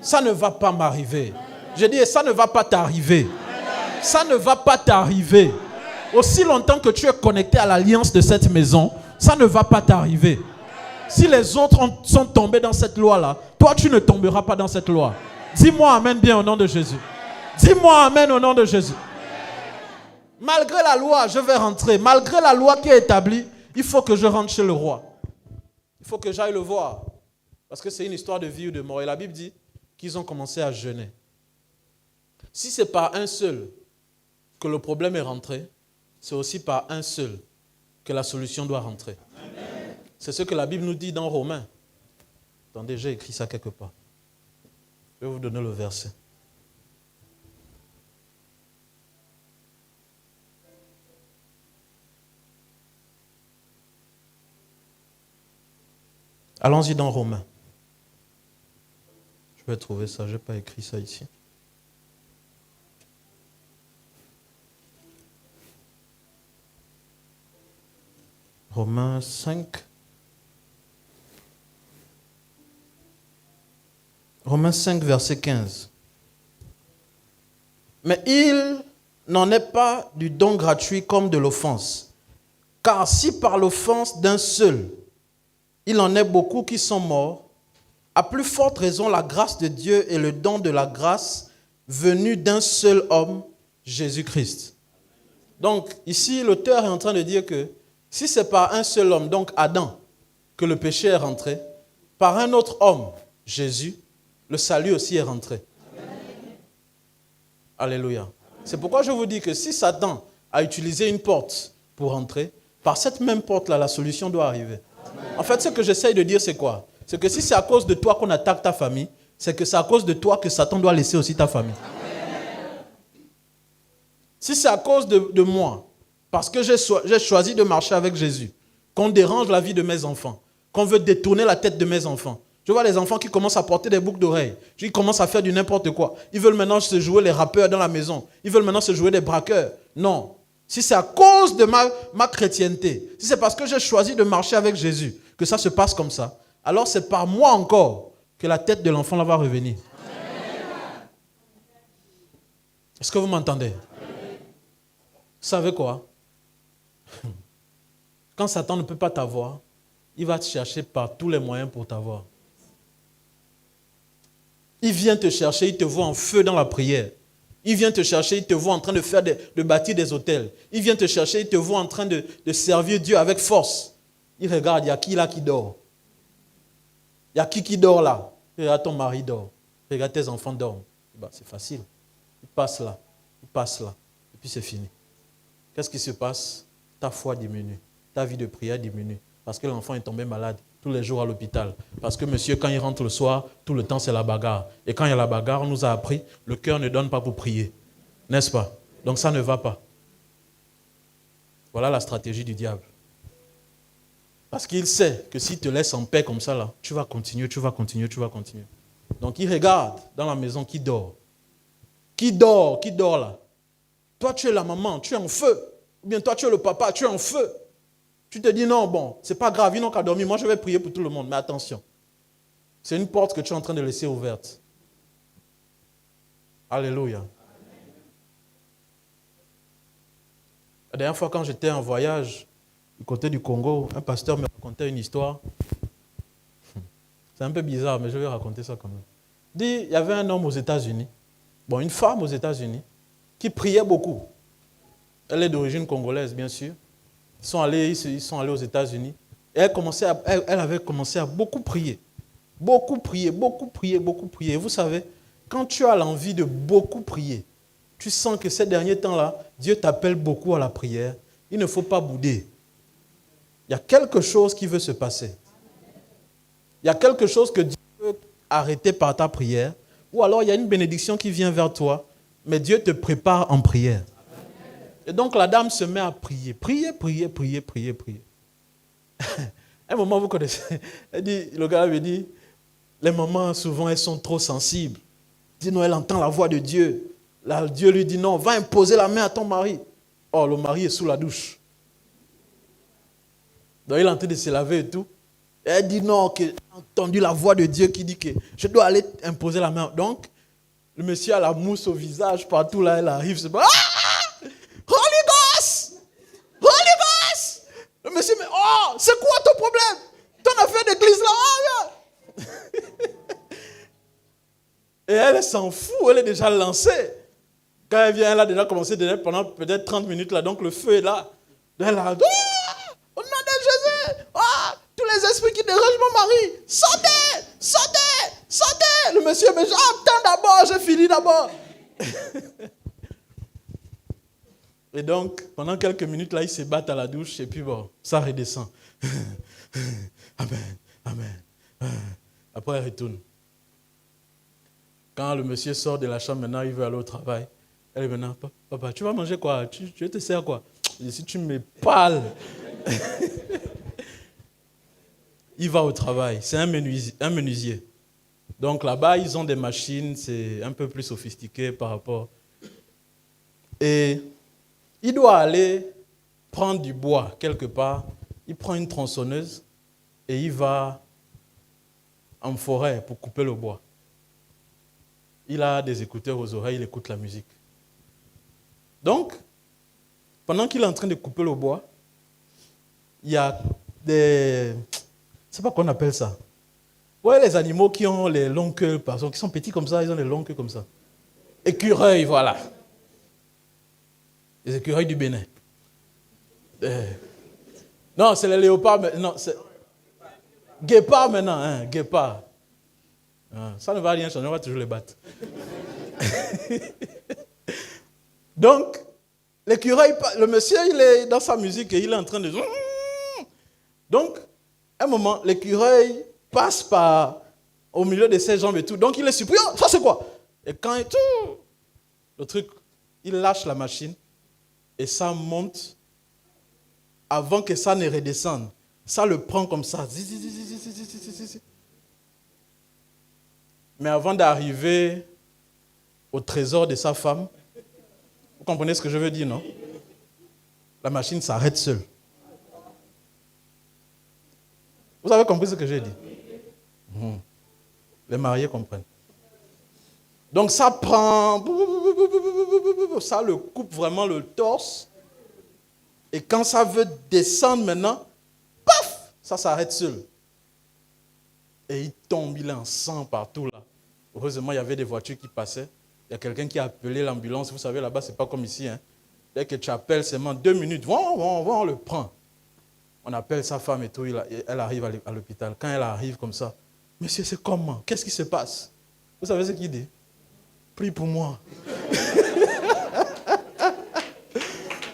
Ça ne va pas m'arriver. Je dis, ça ne va pas t'arriver. Ça ne va pas t'arriver. Aussi longtemps que tu es connecté à l'alliance de cette maison, ça ne va pas t'arriver. Si les autres sont tombés dans cette loi-là, toi, tu ne tomberas pas dans cette loi. Dis-moi amen bien au nom de Jésus. Dis-moi amen au nom de Jésus. Malgré la loi, je vais rentrer. Malgré la loi qui est établie, il faut que je rentre chez le roi. Il faut que j'aille le voir. Parce que c'est une histoire de vie ou de mort. Et la Bible dit qu'ils ont commencé à jeûner. Si c'est par un seul que le problème est rentré, c'est aussi par un seul que la solution doit rentrer. Amen. C'est ce que la Bible nous dit dans Romains. Attendez, j'ai écrit ça quelque part. Je vais vous donner le verset. Allons-y dans Romains. Je vais trouver ça, je n'ai pas écrit ça ici. Romains 5. Romains 5, verset 15. Mais il n'en est pas du don gratuit comme de l'offense. Car si par l'offense d'un seul, il en est beaucoup qui sont morts, à plus forte raison la grâce de Dieu et le don de la grâce venu d'un seul homme, Jésus-Christ. Donc ici, l'auteur est en train de dire que si c'est par un seul homme, donc Adam, que le péché est rentré, par un autre homme, Jésus, le salut aussi est rentré. Amen. Alléluia. C'est pourquoi je vous dis que si Satan a utilisé une porte pour rentrer, par cette même porte-là, la solution doit arriver. Amen. En fait, ce que j'essaye de dire, c'est quoi? C'est que si c'est à cause de toi qu'on attaque ta famille, c'est que c'est à cause de toi que Satan doit laisser aussi ta famille. Amen. Si c'est à cause de moi, parce que j'ai choisi de marcher avec Jésus, qu'on dérange la vie de mes enfants, qu'on veut détourner la tête de mes enfants. Je vois les enfants qui commencent à porter des boucles d'oreilles. Ils commencent à faire du n'importe quoi. Ils veulent maintenant se jouer les rappeurs dans la maison. Ils veulent maintenant se jouer des braqueurs. Non. Si c'est à cause de ma chrétienté, si c'est parce que j'ai choisi de marcher avec Jésus que ça se passe comme ça, alors c'est par moi encore que la tête de l'enfant là va revenir. Est-ce que vous m'entendez? Vous savez quoi? Quand Satan ne peut pas t'avoir, il va te chercher par tous les moyens pour t'avoir. Il vient te chercher, il te voit en feu dans la prière. Il vient te chercher, il te voit en train de bâtir des hôtels. Il vient te chercher, il te voit en train de servir Dieu avec force. Il regarde, il y a qui là qui dort? Il y a qui dort là? Regarde, ton mari dort. Regarde, tes enfants dorment. C'est facile. Il passe là, et puis c'est fini. Qu'est-ce qui se passe? ta foi diminue, ta vie de prière diminue. Parce que l'enfant est tombé malade tous les jours à l'hôpital. Parce que monsieur, quand il rentre le soir, tout le temps c'est la bagarre. Et quand il y a la bagarre, on nous a appris, le cœur ne donne pas pour prier. N'est-ce pas? Donc ça ne va pas. Voilà la stratégie du diable. Parce qu'il sait que s'il te laisse en paix comme ça, là, tu vas continuer, tu vas continuer, tu vas continuer. Donc il regarde dans la maison qui dort. Qui dort là? Toi, tu es la maman, tu es en feu. Ou bien toi, tu es le papa, tu es en feu. Tu te dis non, bon, c'est pas grave, ils n'ont qu'à dormir. Moi, je vais prier pour tout le monde. Mais attention, c'est une porte que tu es en train de laisser ouverte. Alléluia. La dernière fois, quand j'étais en voyage du côté du Congo, un pasteur me racontait une histoire. C'est un peu bizarre, mais je vais raconter ça quand même. Il dit, il y avait un homme aux États-Unis, bon, une femme aux États-Unis, qui priait beaucoup. Elle est d'origine congolaise, bien sûr. Ils sont allés aux États-Unis. Et elle avait commencé à beaucoup prier. Beaucoup prier, beaucoup prier, beaucoup prier. Et vous savez, quand tu as l'envie de beaucoup prier, tu sens que ces derniers temps-là, Dieu t'appelle beaucoup à la prière. Il ne faut pas bouder. Il y a quelque chose qui veut se passer. Il y a quelque chose que Dieu veut arrêter par ta prière. Ou alors il y a une bénédiction qui vient vers toi, mais Dieu te prépare en prière. Et donc la dame se met à prier. Prier, prier, prier, prier, prier. À un moment, vous connaissez, le gars lui dit, les mamans, souvent, elles sont trop sensibles. Il dit, non, elle entend la voix de Dieu. Là, Dieu lui dit, non, va imposer la main à ton mari. Oh, le mari est sous la douche. Donc, il est en train de se laver et tout. Et elle dit, non, que j'ai entendu la voix de Dieu qui dit que je dois aller imposer la main. Donc, le monsieur a la mousse au visage, partout là, elle arrive, c'est pas, ah! Holy Ghost! Holy Ghost! Le monsieur me dit, oh, c'est quoi ton problème? Ton affaire d'église là, oh, yeah. Et elle s'en fout, elle est déjà lancée. Quand elle vient, elle a déjà commencé pendant peut-être 30 minutes là, donc le feu est là. Elle a dit, oh, au nom de Jésus, oh, tous les esprits qui dérangent mon mari, sortez, sortez, sortez. Le monsieur me dit, attends d'abord, j'ai fini d'abord. Et donc, pendant quelques minutes, là, ils se battent à la douche et puis bon, ça redescend. Amen, amen. Après, elle retourne. Quand le monsieur sort de la chambre, maintenant, il veut aller au travail. Elle est maintenant, papa, tu vas manger quoi? Je te sers quoi? Je dis, si tu me parles. Il va au travail. C'est un menuisier. Donc là-bas, ils ont des machines, c'est un peu plus sophistiqué par rapport. Et il doit aller prendre du bois quelque part. Il prend une tronçonneuse et il va en forêt pour couper le bois. Il a des écouteurs aux oreilles, il écoute la musique. Donc, pendant qu'il est en train de couper le bois, il y a des... C'est pas qu'on appelle ça. Ouais, les animaux qui ont les longues queues, par exemple, qui sont petits comme ça, ils ont les longues queues comme ça. Écureuils, voilà. Les écureuils du Bénin. Non, c'est les léopards. Non, c'est... Guépard maintenant, hein, guépard. Ça ne va rien changer, on va toujours les battre. Donc, l'écureuil, le monsieur, il est dans sa musique et il est en train de... Donc, à un moment, l'écureuil passe au milieu de ses jambes et tout. Donc, il est surpris. Oh, ça c'est quoi? Et quand le truc, il lâche la machine et ça monte avant que ça ne redescende. Ça le prend comme ça. Mais avant d'arriver au trésor de sa femme, vous comprenez ce que je veux dire, non? La machine s'arrête seule. Vous avez compris ce que j'ai dit? Les mariés comprennent. Donc ça prend, ça le coupe vraiment le torse. Et quand ça veut descendre maintenant, paf, ça s'arrête seul. Et il tombe, il est en sang partout là. Heureusement, il y avait des voitures qui passaient. Il y a quelqu'un qui a appelé l'ambulance. Vous savez, là-bas, c'est pas comme ici. Hein. Dès que tu appelles seulement 2 minutes, on le prend. On appelle sa femme et tout, elle arrive à l'hôpital. Quand elle arrive comme ça, monsieur, c'est comment? Qu'est-ce qui se passe? Vous savez ce qu'il dit? Prie pour moi.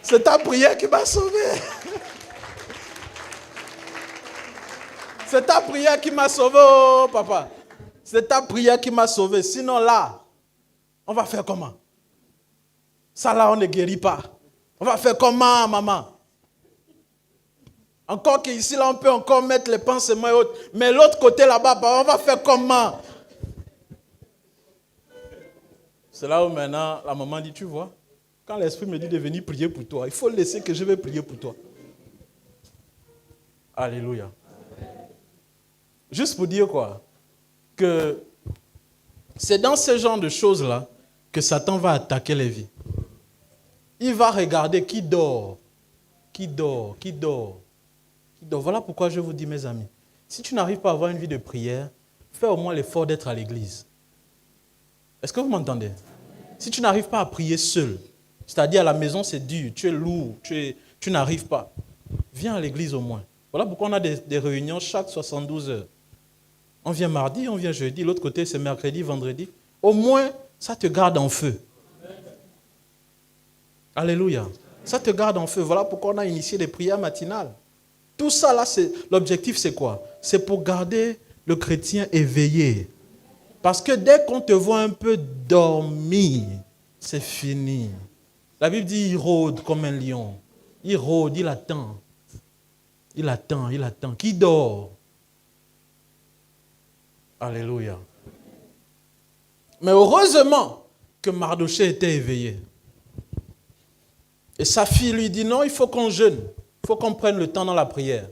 C'est ta prière qui m'a sauvé. C'est ta prière qui m'a sauvé, oh, papa. C'est ta prière qui m'a sauvé. Sinon là, on va faire comment? Ça là, on ne guérit pas. On va faire comment, maman? Encore qu'ici, là, on peut encore mettre les pansements et autres. Mais l'autre côté là-bas, on va faire comment? C'est là où maintenant, la maman dit, tu vois, quand l'esprit me dit de venir prier pour toi, il faut laisser que je vais prier pour toi. Alléluia. Juste pour dire quoi? Que c'est dans ce genre de choses-là que Satan va attaquer les vies. Il va regarder qui dort. Qui dort. Voilà pourquoi je vous dis, mes amis, si tu n'arrives pas à avoir une vie de prière, fais au moins l'effort d'être à l'église. Est-ce que vous m'entendez? Si tu n'arrives pas à prier seul, c'est-à-dire à la maison c'est dur, tu es lourd, tu n'arrives pas, viens à l'église au moins. Voilà pourquoi on a des réunions chaque 72 heures. On vient mardi, on vient jeudi, l'autre côté c'est mercredi, vendredi. Au moins, ça te garde en feu. Alléluia. Ça te garde en feu. Voilà pourquoi on a initié des prières matinales. Tout ça là, l'objectif c'est quoi? C'est pour garder le chrétien éveillé. Parce que dès qu'on te voit un peu dormir, c'est fini. La Bible dit il rôde comme un lion. Il rôde, il attend. Il attend. Qui dort? Alléluia. Mais heureusement que Mardochée était éveillé. Et sa fille lui dit non, il faut qu'on jeûne. Il faut qu'on prenne le temps dans la prière.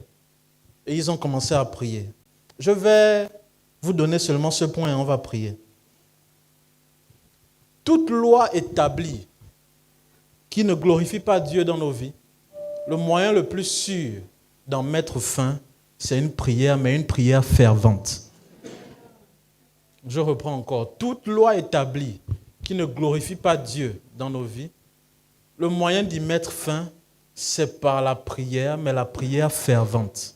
Et ils ont commencé à prier. Je vais vous donner seulement ce point et on va prier. Toute loi établie qui ne glorifie pas Dieu dans nos vies, le moyen le plus sûr d'en mettre fin, c'est une prière, mais une prière fervente. Je reprends encore. Toute loi établie qui ne glorifie pas Dieu dans nos vies, le moyen d'y mettre fin, c'est par la prière, mais la prière fervente.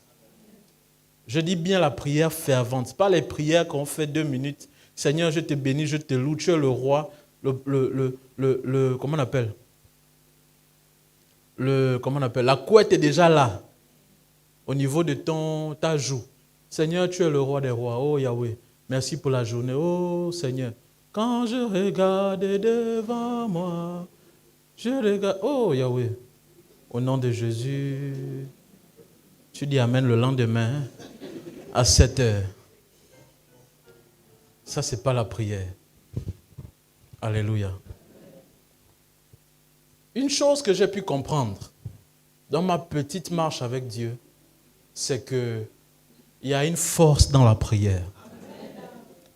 Je dis bien la prière fervente, pas les prières qu'on fait 2 minutes. Seigneur, je te bénis, je te loue, tu es le roi, comment on appelle? La couette est déjà là, au niveau de ta joue. Seigneur, tu es le roi des rois, oh Yahweh, merci pour la journée, oh Seigneur. Quand je regarde devant moi, je regarde, oh Yahweh, au nom de Jésus, tu dis Amen le lendemain à 7 heures. Ça, ce n'est pas la prière. Alléluia. Une chose que j'ai pu comprendre dans ma petite marche avec Dieu, c'est qu'il y a une force dans la prière.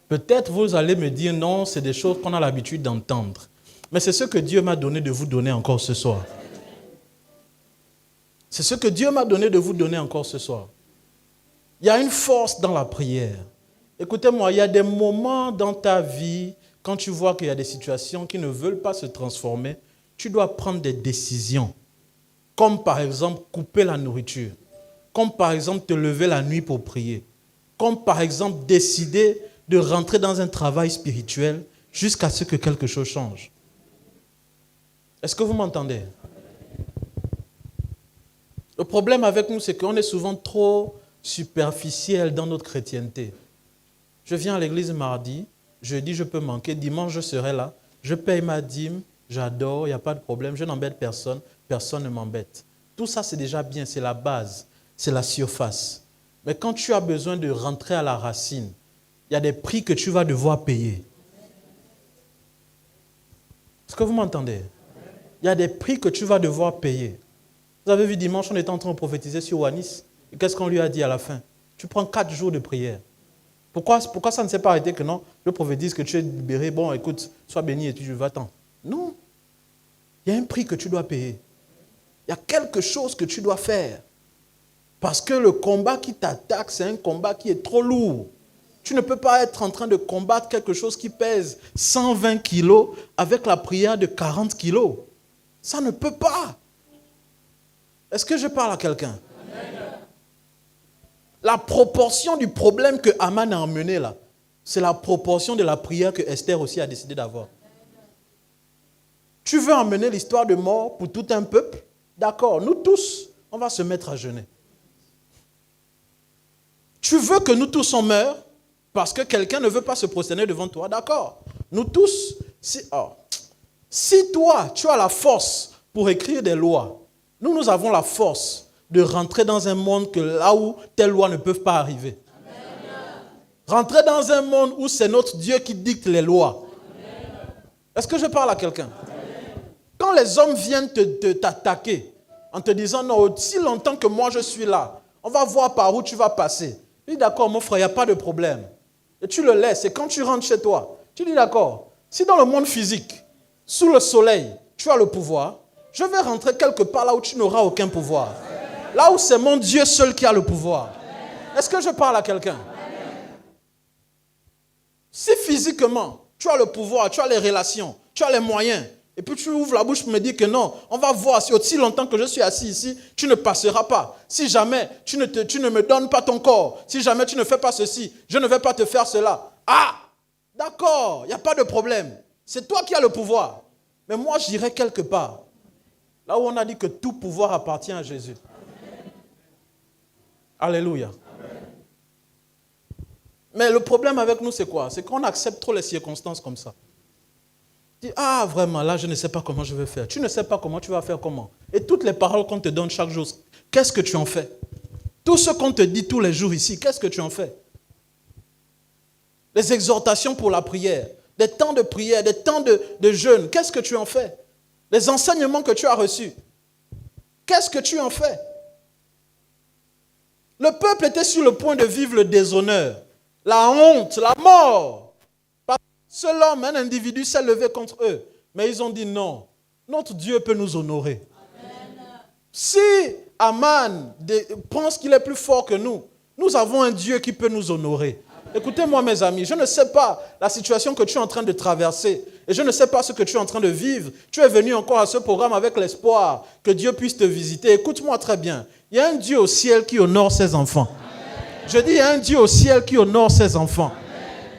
Peut-être vous allez me dire non, c'est des choses qu'on a l'habitude d'entendre. Mais c'est ce que Dieu m'a donné de vous donner encore ce soir. C'est ce que Dieu m'a donné de vous donner encore ce soir. Il y a une force dans la prière. Écoutez-moi, il y a des moments dans ta vie, quand tu vois qu'il y a des situations qui ne veulent pas se transformer, tu dois prendre des décisions. Comme par exemple couper la nourriture. Comme par exemple te lever la nuit pour prier. Comme par exemple décider de rentrer dans un travail spirituel jusqu'à ce que quelque chose change. Est-ce que vous m'entendez? Le problème avec nous, c'est qu'on est souvent trop superficiel dans notre chrétienté. Je viens à l'église mardi, jeudi je peux manquer, dimanche je serai là, je paye ma dîme, j'adore, il n'y a pas de problème, je n'embête personne, personne ne m'embête. Tout ça c'est déjà bien, c'est la base, c'est la surface. Mais quand tu as besoin de rentrer à la racine, il y a des prix que tu vas devoir payer. Est-ce que vous m'entendez? Il y a des prix que tu vas devoir payer. Vous avez vu dimanche, on était en train de prophétiser sur Wanis. Et qu'est-ce qu'on lui a dit à la fin? Tu prends 4 jours de prière. Pourquoi ça ne s'est pas arrêté que non? Je prophétise que tu es libéré. Bon, écoute, sois béni et tu vas-t'en. Non. Il y a un prix que tu dois payer. Il y a quelque chose que tu dois faire. Parce que le combat qui t'attaque, c'est un combat qui est trop lourd. Tu ne peux pas être en train de combattre quelque chose qui pèse 120 kilos avec la prière de 40 kilos. Ça ne peut pas. Est-ce que je parle à quelqu'un? La proportion du problème que Aman a emmené là, c'est la proportion de la prière que Esther aussi a décidé d'avoir. Tu veux emmener l'histoire de mort pour tout un peuple? d'accord, nous tous, on va se mettre à jeûner. Tu veux que nous tous on meure parce que quelqu'un ne veut pas se prosterner devant toi, d'accord. Nous tous, si toi, tu as la force pour écrire des lois, nous avons la force de rentrer dans un monde que là où telles lois ne peuvent pas arriver. Rentrer dans un monde où c'est notre Dieu qui dicte les lois. Est-ce que je parle à quelqu'un? Quand les hommes viennent t'attaquer en te disant non, aussi longtemps que moi je suis là, on va voir par où tu vas passer. Tu dis d'accord mon frère, il n'y a pas de problème. Et tu le laisses. Et quand tu rentres chez toi, tu dis d'accord, si dans le monde physique, sous le soleil, tu as le pouvoir, je vais rentrer quelque part là où tu n'auras aucun pouvoir. Là où c'est mon Dieu seul qui a le pouvoir. Est-ce que je parle à quelqu'un? Si physiquement, tu as le pouvoir, tu as les relations, tu as les moyens, et puis tu ouvres la bouche pour me dire que non, on va voir, si aussi longtemps que je suis assis ici, tu ne passeras pas. Si jamais tu ne me donnes pas ton corps, si jamais tu ne fais pas ceci, je ne vais pas te faire cela. Ah, d'accord, il n'y a pas de problème. C'est toi qui as le pouvoir. Mais moi, j'irai quelque part, là où on a dit que tout pouvoir appartient à Jésus. Alléluia. Mais le problème avec nous, c'est quoi? C'est qu'on accepte trop les circonstances comme ça. Tu dis, ah vraiment, là, je ne sais pas comment je vais faire. Tu ne sais pas comment, tu vas faire comment. Et toutes les paroles qu'on te donne chaque jour, qu'est-ce que tu en fais? Tout ce qu'on te dit tous les jours ici, qu'est-ce que tu en fais? Les exhortations pour la prière, des temps de prière, des temps de jeûne, qu'est-ce que tu en fais? Les enseignements que tu as reçus, qu'est-ce que tu en fais? Le peuple était sur le point de vivre le déshonneur, la honte, la mort. Parce que seul homme, un individu s'est levé contre eux. Mais ils ont dit non, notre Dieu peut nous honorer. Amen. Si Aman pense qu'il est plus fort que nous avons un Dieu qui peut nous honorer. Amen. Écoutez-moi mes amis, je ne sais pas la situation que tu es en train de traverser. Et je ne sais pas ce que tu es en train de vivre. Tu es venu encore à ce programme avec l'espoir que Dieu puisse te visiter. Écoute-moi très bien. Il y a un Dieu au ciel qui honore ses enfants. Je dis, il y a un Dieu au ciel qui honore ses enfants.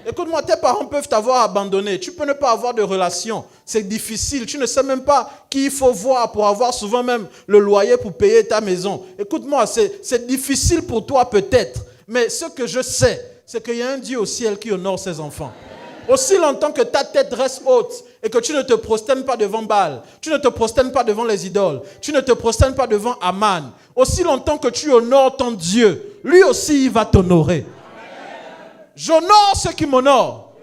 Écoute-moi, tes parents peuvent t'avoir abandonné. Tu peux ne pas avoir de relation. C'est difficile. Tu ne sais même pas qui il faut voir pour avoir souvent même le loyer pour payer ta maison. Écoute-moi, c'est difficile pour toi peut-être. Mais ce que je sais, c'est qu'il y a un Dieu au ciel qui honore ses enfants. Aussi longtemps que ta tête reste haute et que tu ne te prosternes pas devant Baal, tu ne te prosternes pas devant les idoles, tu ne te prosternes pas devant Aman, aussi longtemps que tu honores ton Dieu, lui aussi il va t'honorer. J'honore ceux qui m'honorent.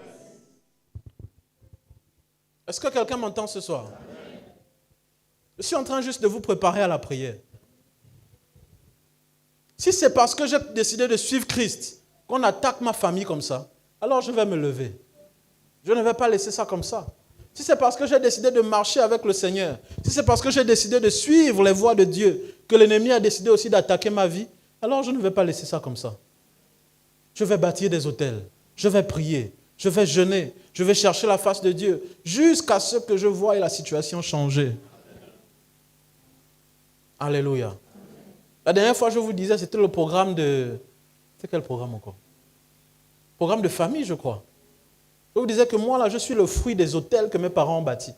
Est-ce que quelqu'un m'entend ce soir? Je suis en train juste de vous préparer à la prière. Si c'est parce que j'ai décidé de suivre Christ qu'on attaque ma famille comme ça, alors je vais me lever. Je ne vais pas laisser ça comme ça. Si c'est parce que j'ai décidé de marcher avec le Seigneur, si c'est parce que j'ai décidé de suivre les voies de Dieu, que l'ennemi a décidé aussi d'attaquer ma vie, alors je ne vais pas laisser ça comme ça. Je vais bâtir des autels, je vais prier, je vais jeûner, je vais chercher la face de Dieu, jusqu'à ce que je voie la situation changer. Alléluia. La dernière fois, je vous disais, c'était le programme de... C'est quel programme encore? Programme de famille, je crois. Je vous disais que moi, là, je suis le fruit des autels que mes parents ont bâtis.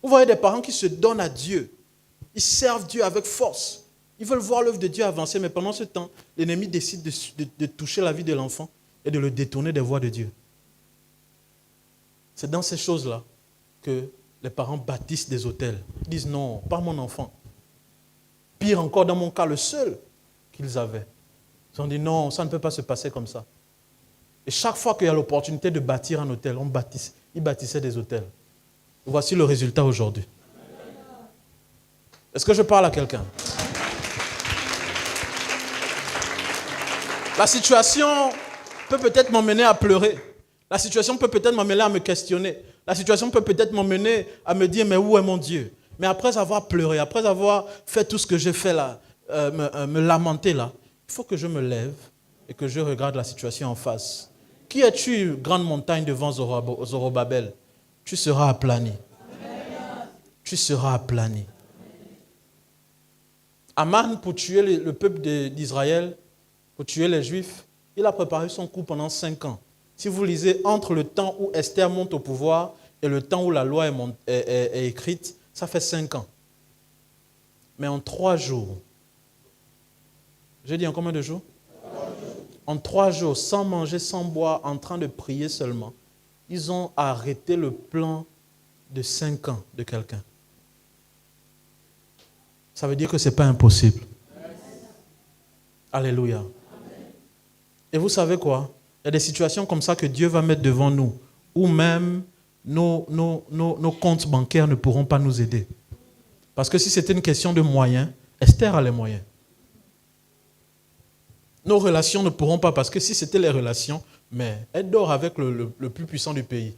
Vous voyez des parents qui se donnent à Dieu. Ils servent Dieu avec force. Ils veulent voir l'œuvre de Dieu avancer, mais pendant ce temps, l'ennemi décide de toucher la vie de l'enfant et de le détourner des voies de Dieu. C'est dans ces choses-là que les parents bâtissent des autels. Ils disent non, pas mon enfant. Pire encore, dans mon cas, le seul qu'ils avaient. Ils ont dit non, ça ne peut pas se passer comme ça. Et chaque fois qu'il y a l'opportunité de bâtir un hôtel, ils bâtissaient des hôtels. Voici le résultat aujourd'hui. Est-ce que je parle à quelqu'un? La situation peut peut-être m'emmener à pleurer. La situation peut peut-être m'emmener à me questionner. La situation peut peut-être m'emmener à me dire, mais où est mon Dieu? Mais après avoir pleuré, après avoir fait tout ce que j'ai fait là, me lamenter là, il faut que je me lève et que je regarde la situation en face. Qui es-tu, grande montagne devant Zorobabel? Tu seras aplani. Tu seras aplani. Aman, pour tuer le peuple d'Israël, pour tuer les Juifs, il a préparé son coup pendant 5 ans. Si vous lisez entre le temps où Esther monte au pouvoir et le temps où la loi est écrite, ça fait 5 ans. Mais en 3 jours, j'ai dit en combien de jours? En 3 jours, sans manger, sans boire, en train de prier seulement, ils ont arrêté le plan de 5 ans de quelqu'un. Ça veut dire que ce n'est pas impossible. Alléluia. Et vous savez quoi? Il y a des situations comme ça que Dieu va mettre devant nous, où même nos comptes bancaires ne pourront pas nous aider. Parce que si c'était une question de moyens, Esther a les moyens. Nos relations ne pourront pas, parce que si c'était les relations, mais elle dort avec le plus puissant du pays.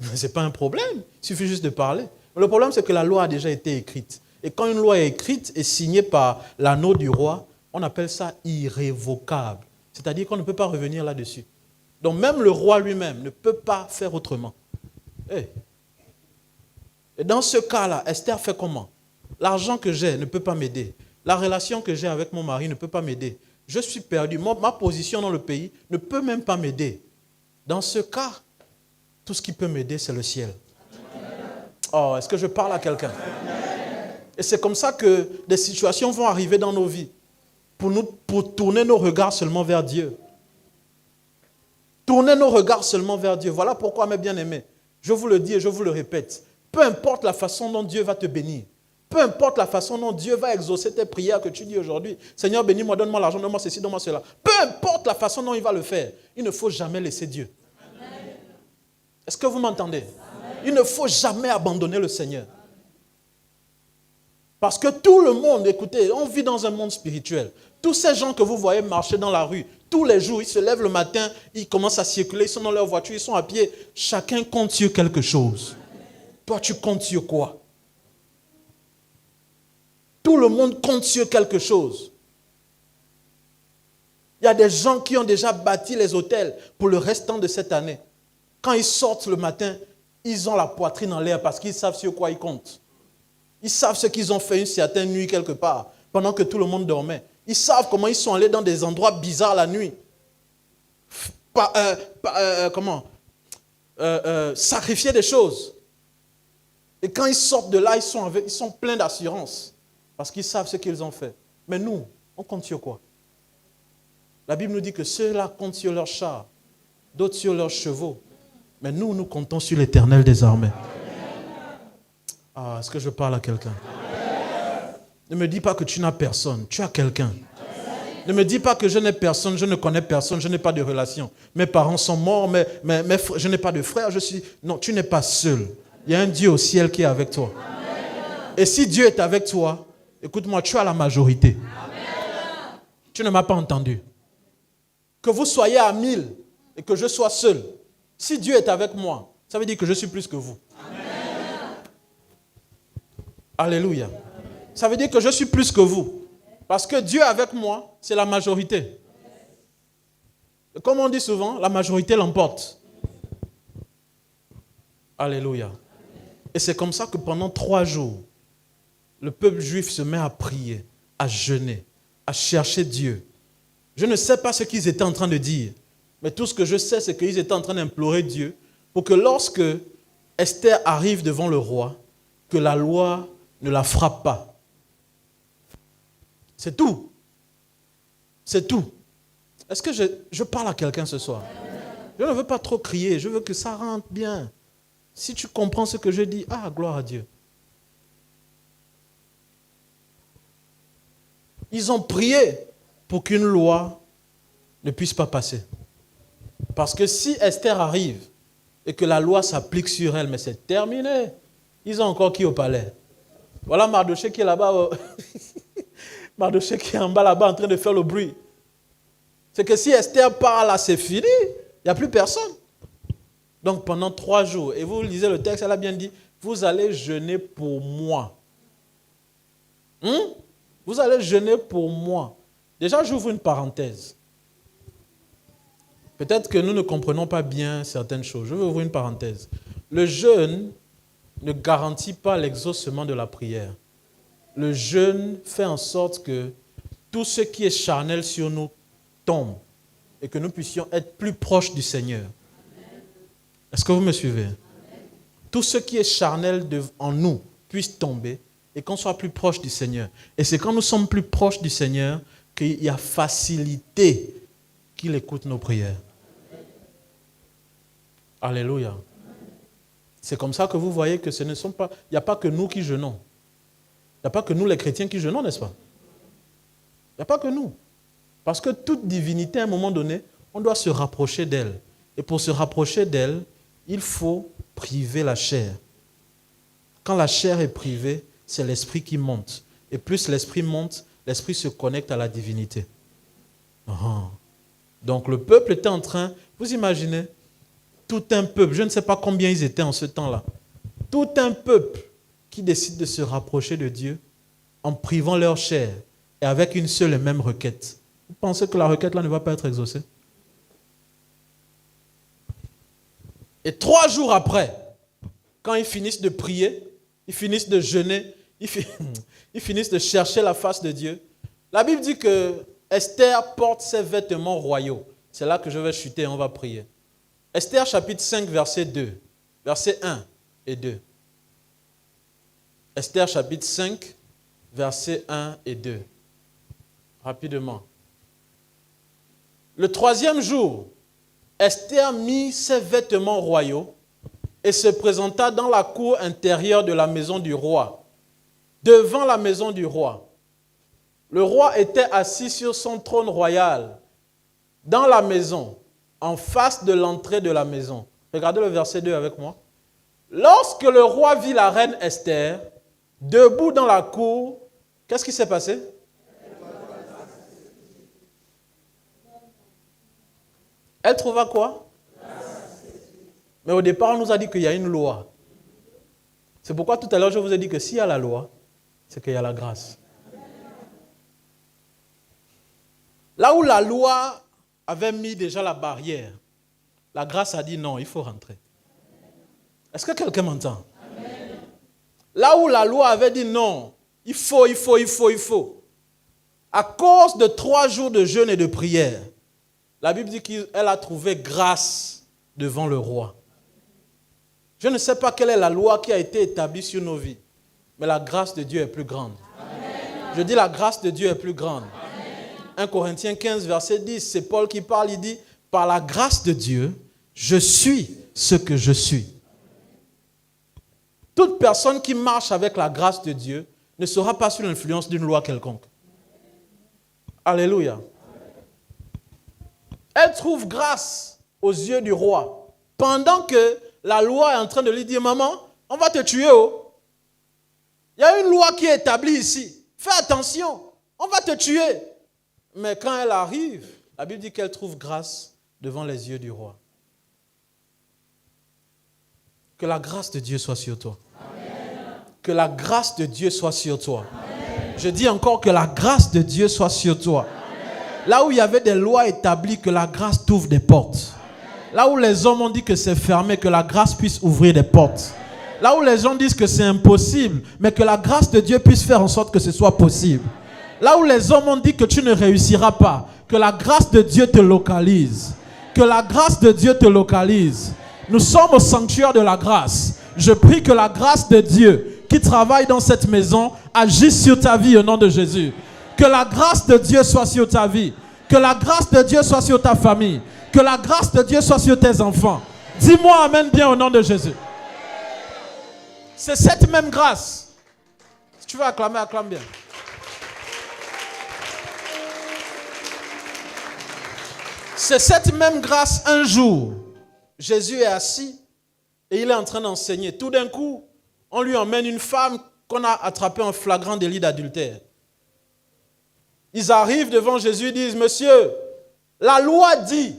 Ce n'est pas un problème, il suffit juste de parler. Le problème, c'est que la loi a déjà été écrite. Et quand une loi est écrite et signée par l'anneau du roi, on appelle ça irrévocable. C'est-à-dire qu'on ne peut pas revenir là-dessus. Donc même le roi lui-même ne peut pas faire autrement. Et dans ce cas-là, Esther fait comment? L'argent que j'ai ne peut pas m'aider. La relation que j'ai avec mon mari ne peut pas m'aider. Je suis perdu. Ma position dans le pays ne peut même pas m'aider. Dans ce cas, tout ce qui peut m'aider, c'est le ciel. Oh, est-ce que je parle à quelqu'un? Et c'est comme ça que des situations vont arriver dans nos vies. Pour tourner nos regards seulement vers Dieu. Tourner nos regards seulement vers Dieu. Voilà pourquoi, mes bien-aimés, je vous le dis et je vous le répète, peu importe la façon dont Dieu va te bénir, peu importe la façon dont Dieu va exaucer tes prières que tu dis aujourd'hui, Seigneur, bénis-moi, donne-moi l'argent, donne-moi ceci, donne-moi cela. Peu importe la façon dont il va le faire, il ne faut jamais laisser Dieu. Amen. Est-ce que vous m'entendez? Amen. Il ne faut jamais abandonner le Seigneur. Parce que tout le monde, écoutez, on vit dans un monde spirituel. Tous ces gens que vous voyez marcher dans la rue, tous les jours, ils se lèvent le matin, ils commencent à circuler, ils sont dans leur voiture, ils sont à pied. Chacun compte sur quelque chose. Toi, tu comptes sur quoi? Tout le monde compte sur quelque chose. Il y a des gens qui ont déjà bâti les hôtels pour le restant de cette année. Quand ils sortent le matin, ils ont la poitrine en l'air parce qu'ils savent sur quoi ils comptent. Ils savent ce qu'ils ont fait une certaine nuit quelque part, pendant que tout le monde dormait. Ils savent comment ils sont allés dans des endroits bizarres la nuit. Sacrifier des choses. Et quand ils sortent de là, ils sont pleins d'assurance. Parce qu'ils savent ce qu'ils ont fait. Mais nous, on compte sur quoi? La Bible nous dit que ceux-là comptent sur leurs chars, d'autres sur leurs chevaux. Mais nous, nous comptons sur l'Éternel des armées. Ah, est-ce que je parle à quelqu'un? Ne me dis pas que tu n'as personne. Tu as quelqu'un. Ne me dis pas que je n'ai personne, je ne connais personne, je n'ai pas de relation. Mes parents sont morts, je n'ai pas de frère. Non, tu n'es pas seul. Il y a un Dieu au ciel qui est avec toi. Et si Dieu est avec toi, écoute-moi, tu as la majorité. Tu ne m'as pas entendu. Que vous soyez à 1000 et que je sois seul. Si Dieu est avec moi, ça veut dire que je suis plus que vous. Alléluia. Ça veut dire que je suis plus que vous. Parce que Dieu avec moi, c'est la majorité. Et comme on dit souvent, la majorité l'emporte. Alléluia. Et c'est comme ça que pendant 3 jours, le peuple juif se met à prier, à jeûner, à chercher Dieu. Je ne sais pas ce qu'ils étaient en train de dire, mais tout ce que je sais, c'est qu'ils étaient en train d'implorer Dieu pour que lorsque Esther arrive devant le roi, que la loi ne la frappe pas. C'est tout. C'est tout. Est-ce que je parle à quelqu'un ce soir? Je ne veux pas trop crier, je veux que ça rentre bien. Si tu comprends ce que je dis, gloire à Dieu. Ils ont prié pour qu'une loi ne puisse pas passer. Parce que si Esther arrive et que la loi s'applique sur elle, mais c'est terminé. Ils ont encore qui au palais? Voilà Mardoché qui est là-bas. Mardoché qui est en bas là-bas en train de faire le bruit. C'est que si Esther part là, c'est fini. Il n'y a plus personne. Donc pendant 3 jours, et vous lisez le texte, elle a bien dit, vous allez jeûner pour moi. Vous allez jeûner pour moi. Déjà, j'ouvre une parenthèse. Peut-être que nous ne comprenons pas bien certaines choses. Je vais ouvrir une parenthèse. Le jeûne ne garantit pas l'exaucement de la prière. Le jeûne fait en sorte que tout ce qui est charnel sur nous tombe et que nous puissions être plus proches du Seigneur. Est-ce que vous me suivez? Tout ce qui est charnel en nous puisse tomber et qu'on soit plus proche du Seigneur. Et c'est quand nous sommes plus proches du Seigneur qu'il y a facilité qu'il écoute nos prières. Alléluia. C'est comme ça que vous voyez que ce ne sont pas, il n'y a pas que nous qui jeûnons. Il n'y a pas que nous les chrétiens qui jeûnons, n'est-ce pas? Il n'y a pas que nous. Parce que toute divinité, à un moment donné, on doit se rapprocher d'elle. Et pour se rapprocher d'elle, il faut priver la chair. Quand la chair est privée, c'est l'esprit qui monte. Et plus l'esprit monte, l'esprit se connecte à la divinité. Donc le peuple était en train, vous imaginez, tout un peuple, je ne sais pas combien ils étaient en ce temps-là, tout un peuple qui décide de se rapprocher de Dieu en privant leur chair et avec une seule et même requête. Vous pensez que la requête là ne va pas être exaucée? Et 3 jours après, quand ils finissent de prier, ils finissent de jeûner, ils finissent de chercher la face de Dieu, la Bible dit que Esther porte ses vêtements royaux. C'est là que je vais chuter et on va prier. Esther chapitre 5, verset 2, verset 1 et 2. Esther chapitre 5, verset 1 et 2. Rapidement. Le 3e jour, Esther mit ses vêtements royaux et se présenta dans la cour intérieure de la maison du roi, devant la maison du roi. Le roi était assis sur son trône royal, dans la maison, en face de l'entrée de la maison. Regardez le verset 2 avec moi. Lorsque le roi vit la reine Esther, debout dans la cour, qu'est-ce qui s'est passé? Elle trouva quoi? Mais au départ, on nous a dit qu'il y a une loi. C'est pourquoi tout à l'heure, je vous ai dit que s'il y a la loi, c'est qu'il y a la grâce. Là où la loi avait mis déjà la barrière, la grâce a dit non, il faut rentrer. Est-ce que quelqu'un m'entend? Là où la loi avait dit non, il faut. À cause de 3 jours de jeûne et de prière, la Bible dit qu'elle a trouvé grâce devant le roi. Je ne sais pas quelle est la loi qui a été établie sur nos vies, mais la grâce de Dieu est plus grande. Amen. Je dis la grâce de Dieu est plus grande. Amen. 1 Corinthiens 15, verset 10, c'est Paul qui parle, il dit, par la grâce de Dieu, je suis ce que je suis. Toute personne qui marche avec la grâce de Dieu ne sera pas sous l'influence d'une loi quelconque. Alléluia. Elle trouve grâce aux yeux du roi, pendant que la loi est en train de lui dire, maman, on va te tuer. Oh. Il y a une loi qui est établie ici. Fais attention, on va te tuer. Mais quand elle arrive, la Bible dit qu'elle trouve grâce devant les yeux du roi. Que la grâce de Dieu soit sur toi. Amen. Que la grâce de Dieu soit sur toi. Amen. Je dis encore que la grâce de Dieu soit sur toi. Amen. Là où il y avait des lois établies, que la grâce t'ouvre des portes. Là où les hommes ont dit que c'est fermé, que la grâce puisse ouvrir des portes. Là où les gens disent que c'est impossible, mais que la grâce de Dieu puisse faire en sorte que ce soit possible. Là où les hommes ont dit que tu ne réussiras pas, que la grâce de Dieu te localise. Que la grâce de Dieu te localise. Nous sommes au sanctuaire de la grâce. Je prie que la grâce de Dieu qui travaille dans cette maison agisse sur ta vie au nom de Jésus. Que la grâce de Dieu soit sur ta vie. Que la grâce de Dieu soit sur ta famille. Que la grâce de Dieu soit sur tes enfants. Dis-moi amen bien au nom de Jésus. C'est cette même grâce. Si tu veux acclamer, acclame bien. C'est cette même grâce. Un jour, Jésus est assis et il est en train d'enseigner. Tout d'un coup, on lui emmène une femme qu'on a attrapée en flagrant délit d'adultère. Ils arrivent devant Jésus et disent, monsieur, la loi dit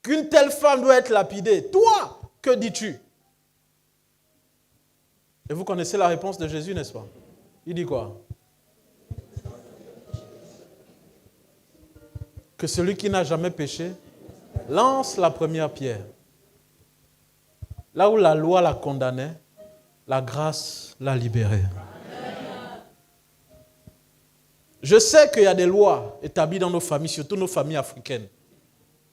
qu'une telle femme doit être lapidée. Toi, que dis-tu? Et vous connaissez la réponse de Jésus, n'est-ce pas? Il dit quoi? Que celui qui n'a jamais péché lance la première pierre. Là où la loi la condamnait, la grâce l'a libéré. Je sais qu'il y a des lois établies dans nos familles, surtout nos familles africaines.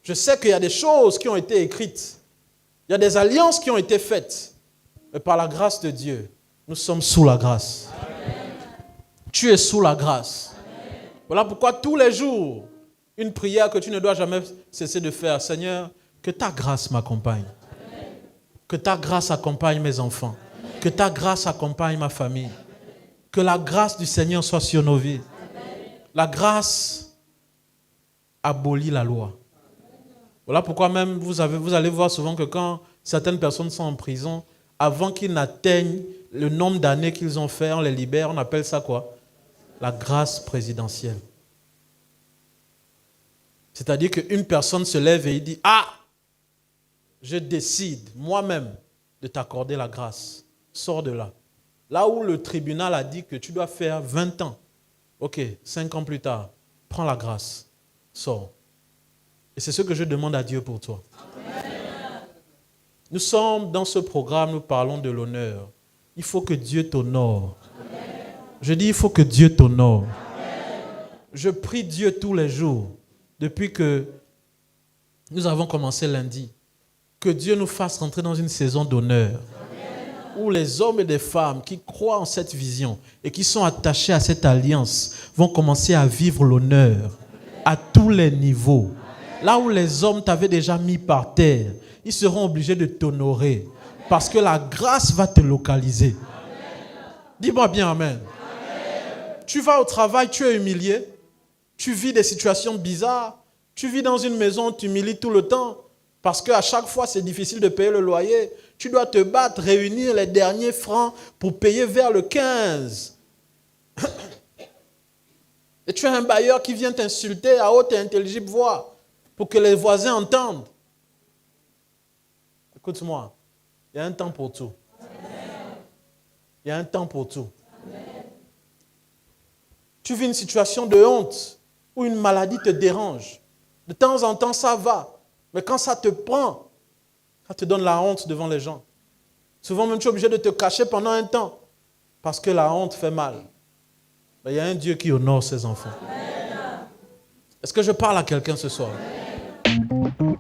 Je sais qu'il y a des choses qui ont été écrites Il y a des alliances qui ont été faites. Mais par la grâce de Dieu, nous sommes sous la grâce. Amen. Tu es sous la grâce. Amen. Voilà pourquoi tous les jours, une prière que tu ne dois jamais cesser de faire. Seigneur, que ta grâce m'accompagne. Amen. Que ta grâce accompagne mes enfants. Amen. Que ta grâce accompagne ma famille. Amen. Que la grâce du Seigneur soit sur nos vies. Amen. La grâce abolit la loi. Voilà pourquoi même vous allez voir souvent que quand certaines personnes sont en prison, avant qu'ils n'atteignent le nombre d'années qu'ils ont fait, on les libère, on appelle ça quoi? La grâce présidentielle. C'est-à-dire qu'une personne se lève et il dit, ah, je décide moi-même de t'accorder la grâce. Sors de là. Là où le tribunal a dit que tu dois faire 20 ans. Ok, 5 ans plus tard, prends la grâce. Sors. Et c'est ce que je demande à Dieu pour toi. Amen. Nous sommes dans ce programme, nous parlons de l'honneur. Il faut que Dieu t'honore. Amen. Je dis, il faut que Dieu t'honore. Amen. Je prie Dieu tous les jours, depuis que nous avons commencé lundi, que Dieu nous fasse rentrer dans une saison d'honneur, où les hommes et les femmes qui croient en cette vision et qui sont attachés à cette alliance vont commencer à vivre l'honneur à tous les niveaux. Là où les hommes t'avaient déjà mis par terre, ils seront obligés de t'honorer parce que la grâce va te localiser. Dis-moi bien amen. Tu vas au travail, tu es humilié, tu vis des situations bizarres, tu vis dans une maison, tu t'humilies tout le temps parce qu'à chaque fois c'est difficile de payer le loyer. Tu dois te battre, réunir les derniers francs pour payer vers le 15. Et tu as un bailleur qui vient t'insulter à haute et intelligible voix pour que les voisins entendent. Écoute-moi, il y a un temps pour tout. Il y a un temps pour tout. Tu vis une situation de honte où une maladie te dérange. De temps en temps, ça va. Mais quand ça te prend, ça te donne la honte devant les gens. Souvent même, tu es obligé de te cacher pendant un temps parce que la honte fait mal. Mais il y a un Dieu qui honore ses enfants. Amen. Est-ce que je parle à quelqu'un ce soir? Amen.